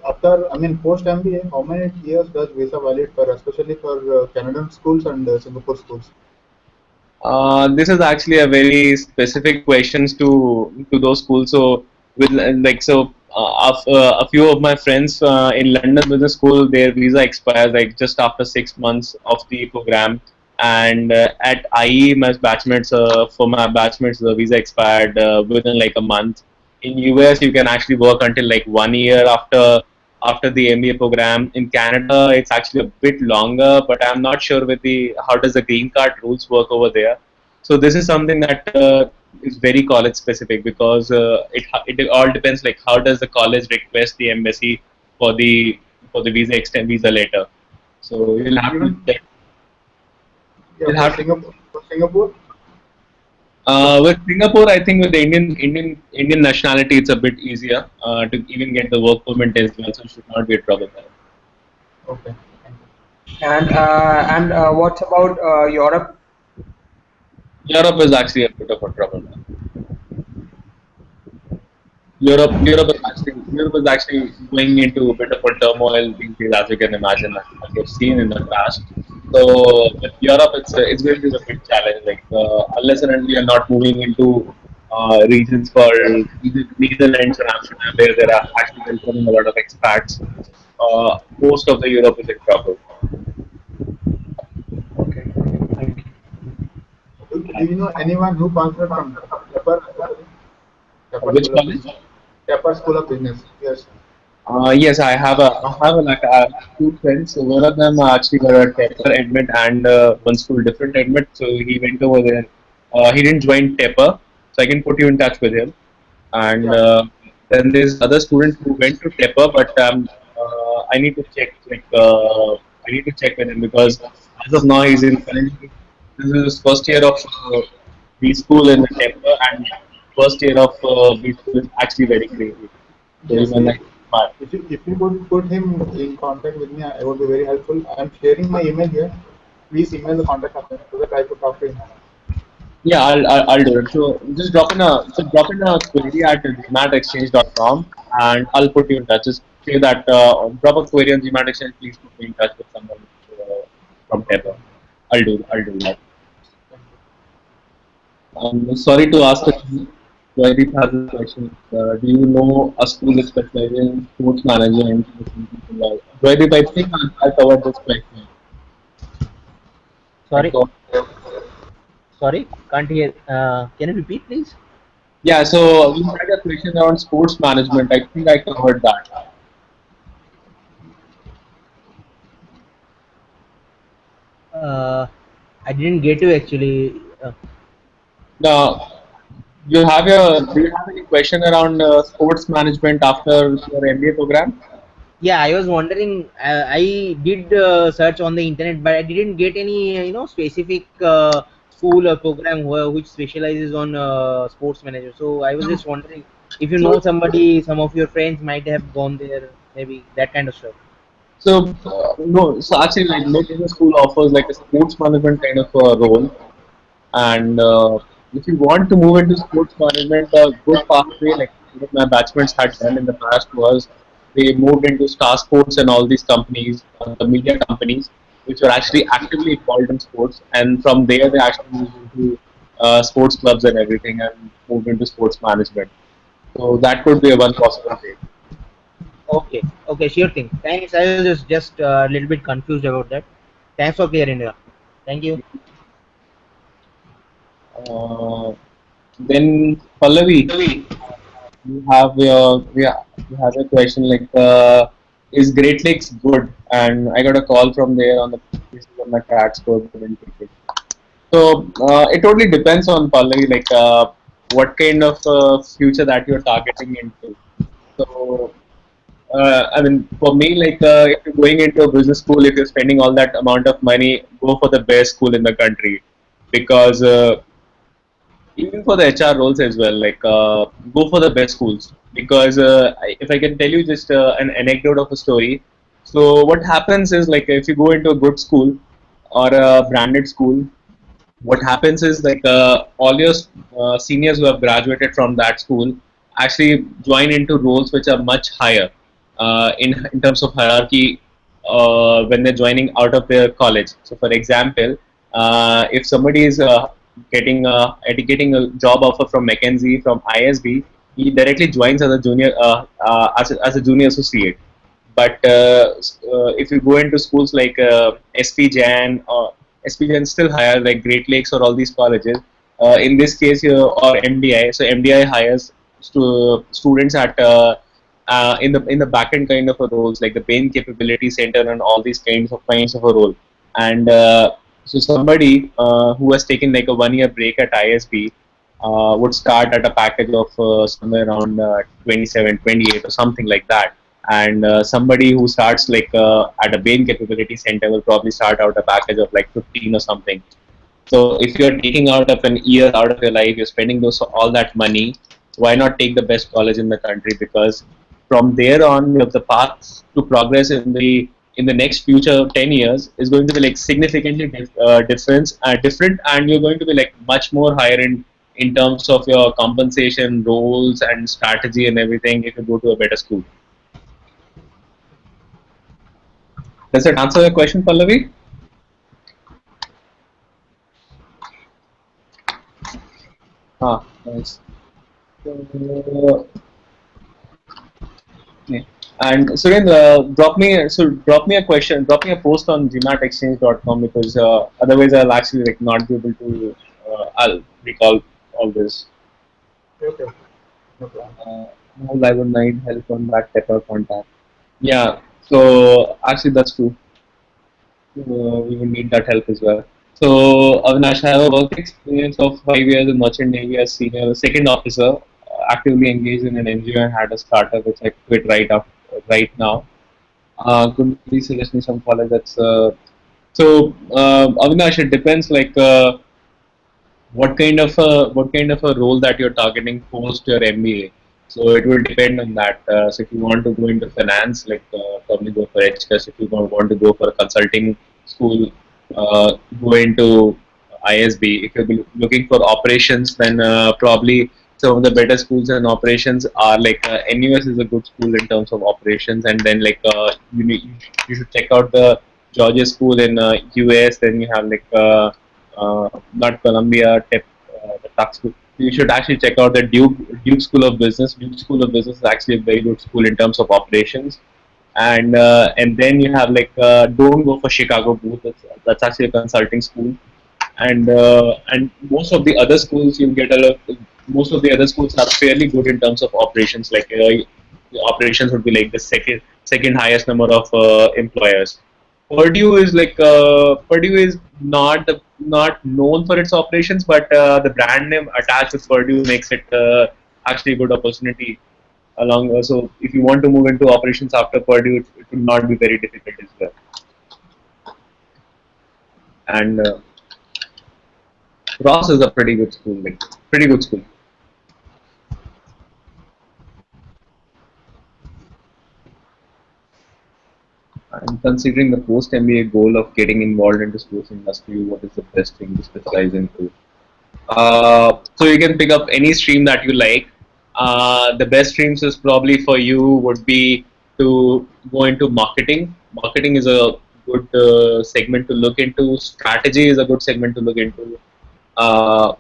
After, I mean, post MBA, how many years does visa valid for, especially for Canadian schools and Singapore schools? This is actually a very specific questions to those schools. So with a few of my friends in London Business School, their visa expires like just after 6 months of the program, and at IE, my batchmates for my batchmates the visa expired within like a month. In US, you can actually work until like 1 year after the MBA program. In Canada, it's actually a bit longer, but I'm not sure with the how does the green card rules work over there. So this is something that is very college specific because it all depends like how does the college request the embassy for the visa extend visa later. So you'll have to Even, check. yeah, You'll for have to. Singapore, With Singapore, I think with the Indian nationality, it's a bit easier to even get the work permit as well. So it should not be a trouble there. okay. And what about Europe? Europe is actually a bit of a trouble. Europe is actually going into a bit of a turmoil these days, as you can imagine, as you've seen in the past. So with Europe, it's going to be a big challenge. Like unless and until you're not moving into regions called Netherlands or Amsterdam, where there are actually welcoming a lot of expats, most of the Europe is in trouble. Okay, thank you. Do you know anyone who transferred from Tepper, especially Tepper Which School of college? Business? Tepper School of Business. Yes. Yes, I have two friends. So one of them actually got a Tepper admit and one school different admit. So he went over there. He didn't join Tepper, so I can put you in touch with him. And Yeah. then there's other student who went to Tepper, but I need to check. I need to check with him because as of now he's in currently this is his first year of B school in Tepper, and first year of B school is actually very crazy. So Yes. even like If you could put him in contact with me, I would be very helpful. I'm sharing my email here. Please email the contact person so that I could talk to him. yeah, I'll do it. So just drop in a query at GMATxchange.com and I'll put you in touch. Just say that drop a query on GMATxchange. Please put me in touch with someone from Tepper. I'll do that. Sorry to ask a very thousand questions. Do you know a school that specializes in sports management? Joydeep, I think I covered this question. I Sorry, thought, sorry, can't hear. Can you repeat, please? yeah, so we had a question around sports management. I think I covered that. Uh, I didn't get you actually. Now, do you have any question around sports management after your MBA program? Yeah, I was wondering. I did search on the internet, but I didn't get any, specific school or program which specializes on sports management. So I was just wondering if you know So, somebody, some of your friends might have gone there, maybe that kind of stuff. no, so actually, like no business school offers like a sports management kind of role. And if you want to move into sports management, a good pathway, like what my batchmates had done in the past, was they moved into Star Sports and all these companies, the media companies, which were actually actively involved in sports. And from there, they actually moved into sports clubs and everything and moved into sports management. So that could be a one possible way. Okay, okay, sure thing. Thanks. I was just a little bit confused about that. Thanks for clearing it up. Thank you. Uh, then Pallavi, you have a question like is Great Lakes good? And I got a call from there on the basis of my CAT score. Couldn't take it. So it totally depends on Pallavi, like what kind of future that you're targeting into. So I mean, for me, like if you're going into a business school, if you're spending all that amount of money, go for the best school in the country because even for the HR roles as well, like go for the best schools, because if I can tell you just an anecdote of a story. So what happens is, like, if you go into a good school or a branded school, what happens is, like, all your seniors who have graduated from that school actually join into roles which are much higher in terms of hierarchy when they're joining out of their college. So, for example, if somebody is getting a job offer from McKinsey, from ISB, he directly joins as a junior as a junior associate. But if you go into schools like SP Jan, or SP Jan still higher, like Great Lakes or all these colleges. In this case, or MDI. So MDI hires students at in the backend kind of a roles, like the pain capability center and all these kinds of a role. And so somebody who has taken like a 1 year break at ISB would start at a package of somewhere around 27, 28 or something like that. And somebody who starts like at a Bain capability center will probably start out a package of like 15 or something. So if you're taking out of an year out of your life, you're spending those all that money. Why not take the best college in the country? Because from there on, the path to progress in the next future 10 years is going to be like significantly different, and you're going to be like much more higher in terms of your compensation, roles, and strategy and everything if you go to a better school. Does that answer your question, Pallavi? Nice. So, yeah. And Surendra, drop me a question, drop me a post on GMATxchange.com, because otherwise I'll actually like not be able to I'll recall all this. Okay. No problem. Now I would need help on that type of contact. Yeah. So actually that's true. We would need that help as well. So, Avinash, I have a work experience of 5 years in Merchant Navy as senior second officer, actively engaged in an NGO and had a startup which I quit right now. Could you please suggest me some college that's Avinash, it depends, like what kind of a role that you're targeting post your MBA. So it will depend on that. So if you want to go into finance, like probably go for HCAS. If you want to go for a consulting school, go into ISB. If you're looking for operations, then probably some of the better schools in operations are like NUS is a good school in terms of operations, and then like you should check out the Georgia school in US. Then you have like not Columbia, the Tuck School. You should actually check out the Duke School of Business. Duke School of Business is actually a very good school in terms of operations. And then you have like don't go for Chicago Booth. That's actually a consulting school. And most of the other schools you'll get most of the other schools are fairly good in terms of operations. Like the operations would be like the second highest number of employers. Purdue is not known for its operations, but the brand name attached with Purdue makes it actually a good opportunity. So if you want to move into operations after Purdue, it will not be very difficult as well. And Ross is a pretty good school, like pretty good school. I'm considering the post MBA goal of getting involved into sports industry. What is the best thing to specialize into? So you can pick up any stream that you like. The best streams is probably for you would be to go into marketing. Marketing is a good segment to look into. Strategy is a good segment to look into.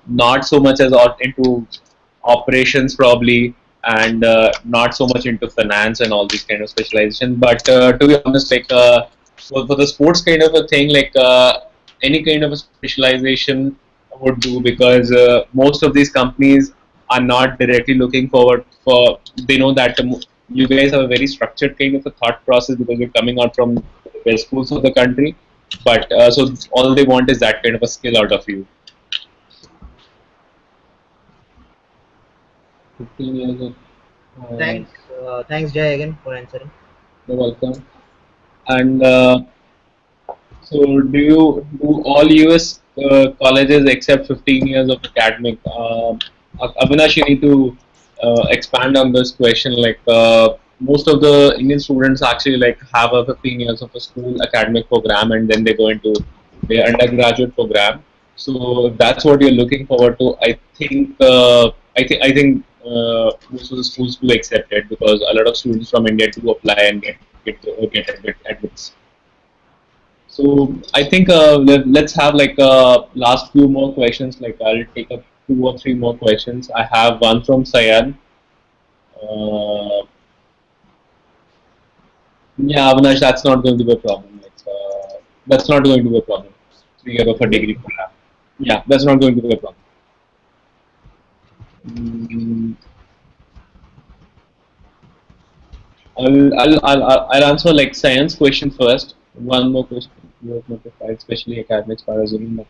Not so much as into operations probably, and not so much into finance and all these kind of specialization. But to be honest, like for the sports kind of a thing, like any kind of a specialization would do, because most of these companies are not directly looking forward for. They know that you guys have a very structured kind of a thought process because you're coming out from the best schools of the country. But so all they want is that kind of a skill out of you. 15 years of. Thanks Jay again for answering. You're welcome. And So do all US colleges accept 15 years of academic? Avinash, you need to expand on this question. Like most of the Indian students actually like have a 15 years of a school academic program, and then they go into their undergraduate program. So if that's what you're looking forward to, I think most of the schools do accept it because a lot of students from India do apply and get admits. So I think let's have like last few more questions. Like I'll take up two or three more questions. I have one from Sayan. Uh, yeah, Avinash, that's not going to be a problem. That's not going to be a problem. 3 year of a degree program. Yeah, that's not going to be a problem. Mm, I'll answer like science question first. One more question. You have notified, especially academics, for assuming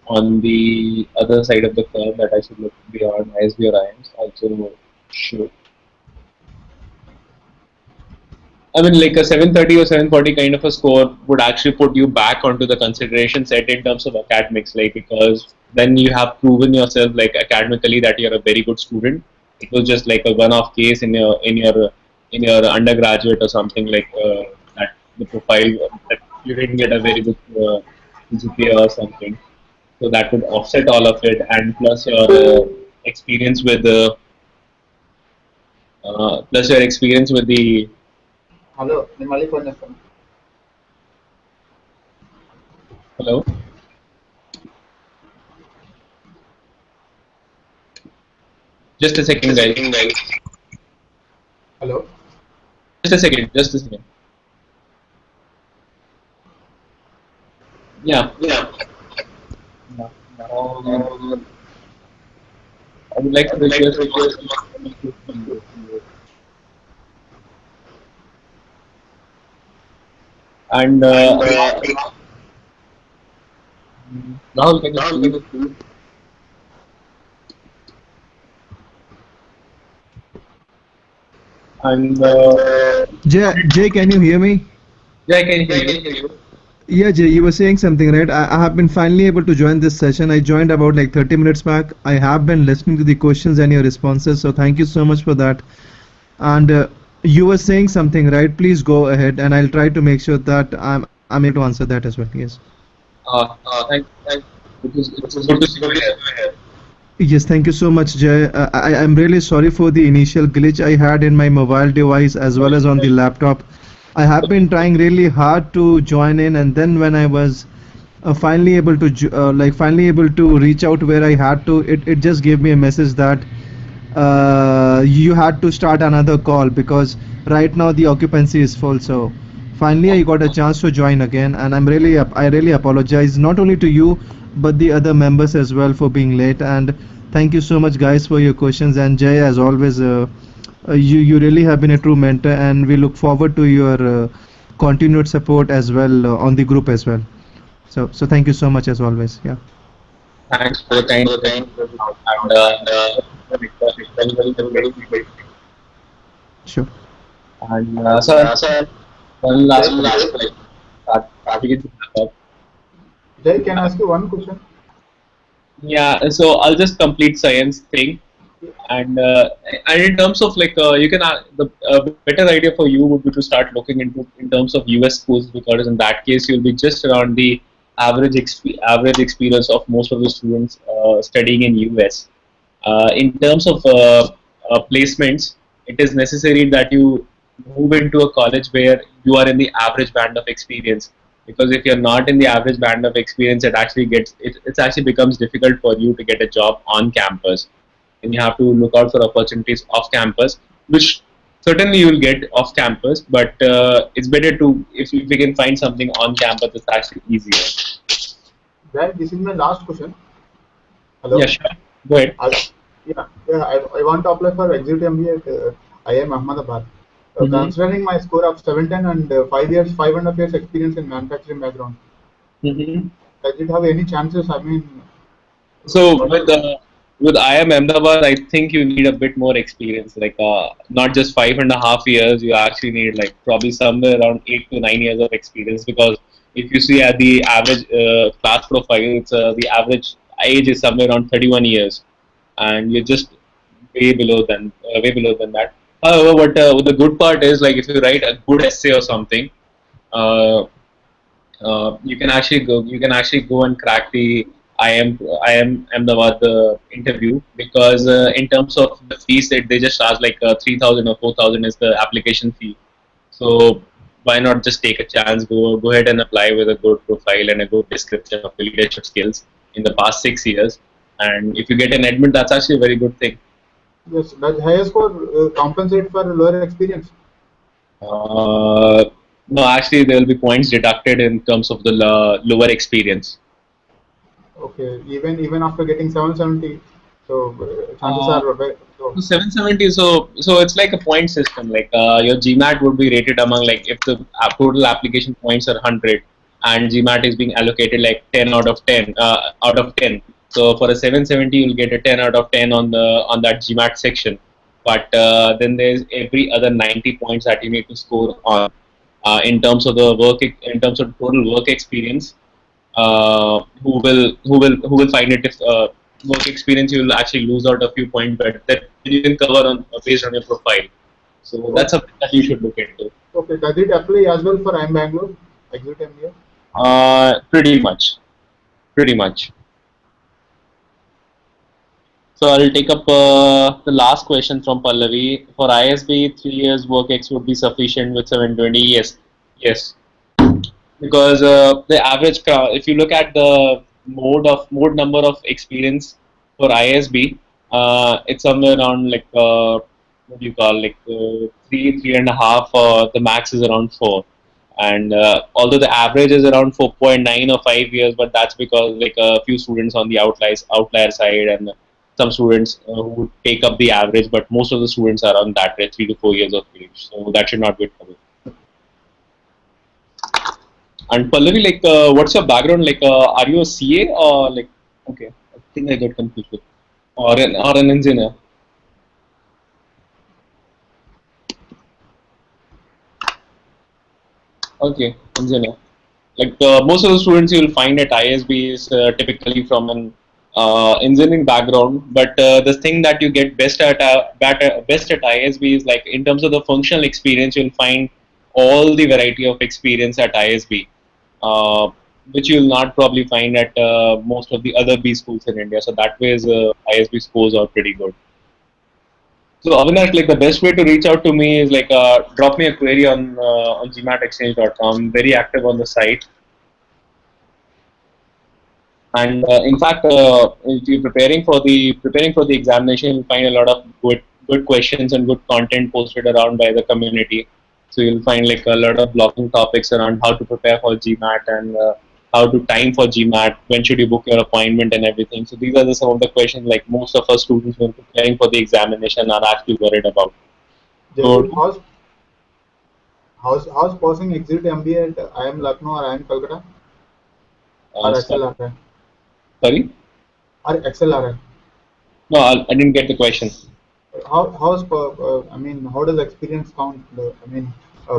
on the other side of the curve that I should look beyond ISB or IIMs also should. I mean, like a 730 or 740 kind of a score would actually put you back onto the consideration set in terms of academics, like because then you have proven yourself like academically that you're a very good student. It was just like a one-off case in your undergraduate or something like that the profile that you didn't get a very good GPA or something. So that would offset all of it, and experience with the plus your experience with the Hello, Nimali phone చేస్తాను. hello. Just a second, guys. Hello. Just a second. Just a second. Yeah. I would like to request. And Rahul, can you please? And Jay, can you hear me? yeah, I can hear you. Yeah, Jay, you were saying something, right? I have been finally able to join this session. I joined about like 30 minutes back. I have been listening to the questions and your responses, so thank you so much for that. And you were saying something, right? Please go ahead, and I'll try to make sure that I'm able to answer that as well. Yes. Thank. It was good to see you here. Yes, thank you so much, Jay. I'm really sorry for the initial glitch I had in my mobile device as well as on the laptop. I have been trying really hard to join in, and then when I was finally able to finally able to reach out where I had to, it just gave me a message that you had to start another call because right now the occupancy is full. So finally I got a chance to join again, and I really apologize not only to you but the other members as well for being late. And thank you so much, guys, for your questions. And Jay, as always, you really have been a true mentor, and we look forward to your continued support as well on the group as well. So thank you so much as always. Yeah. Thanks for the kind and Sure. and sir, one last question. Begin to wrap up. Jay, can I ask you one question? Yeah, so I'll just complete science thing, and in terms of like you can the better idea for you would be to start looking into in terms of US schools, because in that case you'll be just around the average experience of most of the students studying in US. In terms of placements, it is necessary that you move into a college where you are in the average band of experience. Because if you're not in the average band of experience, it actually becomes difficult for you to get a job on campus, and you have to look out for opportunities off campus, which certainly you will get off campus. But it's better to if we can find something on campus, it's actually easier. Jay, this is my last question. Hello. Yeah, sure. Go ahead. I want to apply for executive MBA at IIM Ahmedabad. Considering my score of 710 and 5.5 years experience in manufacturing background, Mm-hmm. does it have any chances? I mean, So with IIM Ahmedabad, I think you need a bit more experience. Like not just 5.5 years, you actually need like probably somewhere around 8 to 9 years of experience. Because if you see at the average class profile, it's the average age is somewhere around 31 years, and you're just way below than that. However, what the good part is, like if you write a good essay or something, uh, you can actually go and crack the I am Ahmedabad interview, because in terms of the fees, they just charge like 3,000 or 4,000 is the application fee. So why not just take a chance, go ahead and apply with a good profile and a good description of the leadership skills in the past 6 years, and if you get an admit, that's actually a very good thing. Yes, does higher score compensate for lower experience? Uh, no, actually, there will be points deducted in terms of the lower experience. Okay, even after getting 770, so chances are very low. So 770. So it's like a point system. Like your GMAT would be rated among, like if the total application points are 100, and GMAT is being allocated like 10 out of 10 out of 10. So for a 770, you'll get a 10 out of 10 on that GMAT section. But then there's every other 90 points that you need to score on in terms of the work, in terms of total work experience. Who will find it if work experience, you will actually lose out a few points, but that you can cover on based on your profile. So that's something that you should look into. Okay, does it apply as well for IIM Bangalore, exit MBA? Pretty much, pretty much. So I'll take up the last question from Pallavi. For ISB, 3 years work ex would be sufficient with 720. Yes, yes. Because the average if you look at the mode number of experience for ISB, it's somewhere around like what do you call, like 3.5, the max is around 4, and although the average is around 4.9 or 5 years, but that's because like a few students on the outlier side, and some students who take up the average, but most of the students are on that rate, 3 to 4 years of age, so that should not be a trouble. And Pallavi, like, what's your background? Like, are you a CA or like? Okay, I think I got confused with, or an engineer. Okay, engineer. Like most of the students you will find at ISB is typically from an engineering background. But the thing that you get best at ISB is, like, in terms of the functional experience, you'll find all the variety of experience at ISB. Which you will not probably find at most of the other B schools in India. So that way, ISB scores are pretty good. So Avinash, like the best way to reach out to me is like drop me a query on GMATxchange.com. I'm very active on the site, and in fact, if you're preparing for the examination, you'll find a lot of good questions and good content posted around by the community. So you'll find like a lot of blogging topics around how to prepare for GMAT, and how to time for GMAT, when should you book your appointment and everything. So these are some of the questions like most of our students when preparing for the examination are actually worried about. So, Jacob, how's passing exit MBA at IIM Lucknow or IIM Calcutta or XLRI sorry? or XLRI? No, I didn't get the question. How does experience count?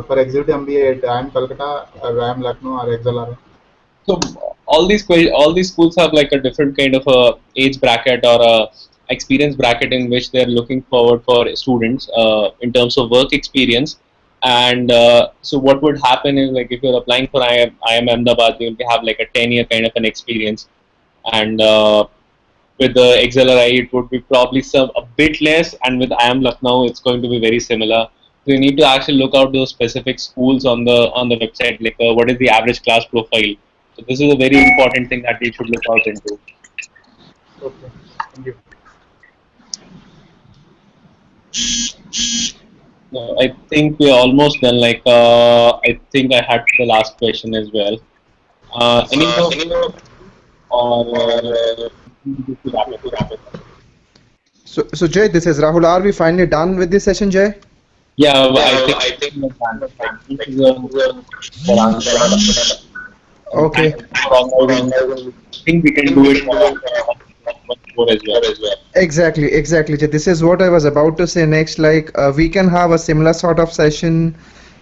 For exit MBA at IIM Calcutta or IIM Lucknow or XLRI? So all these schools have like a different kind of a age bracket or a experience bracket in which they're looking forward for students in terms of work experience. And so what would happen is, like, if you're applying for IIM Ahmedabad, you'll have like a 10-year kind of an experience, and with the XLRI it would be probably a bit less, and with IIM Lucknow it's going to be very similar. So you need to actually look out those specific schools on the website, like what is the average class profile. So this is a very important thing that we should look out into. Okay, thank you. I think we're almost done. Like I think I had the last question as well. Any more? Or wrap it up? So Jay, this is Rahul. Are we finally done with this session, Jay? Yeah, I think we're done. This is the answer. Okay. I think we can do it. before as well. Exactly. This is what I was about to say next. Like, we can have a similar sort of session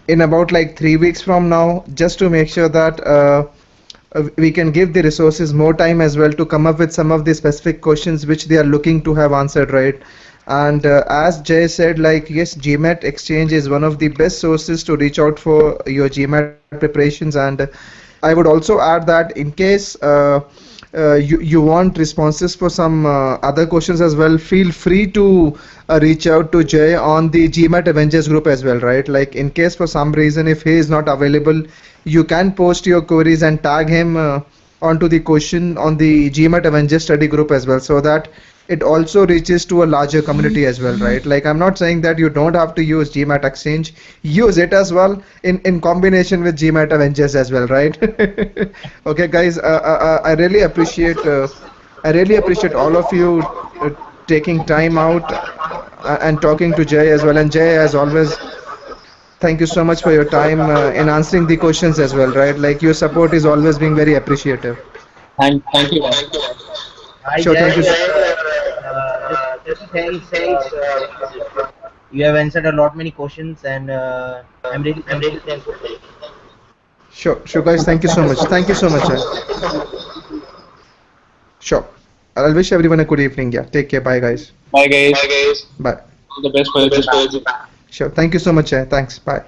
in about like 3 weeks from now, just to make sure that we can give the resources more time as well to come up with some of the specific questions which they are looking to have answered, right? And as Jay said, like, yes, GMAT Exchange is one of the best sources to reach out for your GMAT preparations. And I would also add that in case you want responses for some other questions as well, feel free to reach out to Jay on the GMAT Avengers group as well, right? Like, in case for some reason if he is not available, you can post your queries and tag him onto the question on the GMAT Avengers study group as well, so that it also reaches to a larger community as well, right? Like, I'm not saying that you don't have to use GMAT Exchange, use it as well in combination with GMAT Avengers as well, right? Okay, guys, I really appreciate all of you taking time out and talking to Jay as well. And Jay, as always, thank you so much for your time in answering the questions as well, right? Like, your support is always being very appreciative. Thank you, guys. Hi, Sure, Jay. thank you. Just thanks. You have answered a lot many questions, and I'm really thankful for you. Sure, guys. Thank you so much. Thank you so much. Sure. I'll wish everyone a good evening. Yeah. Take care. Bye, guys. Bye, guys. Bye. All the best for the exam. Sure. Thank you so much. Thanks. Bye.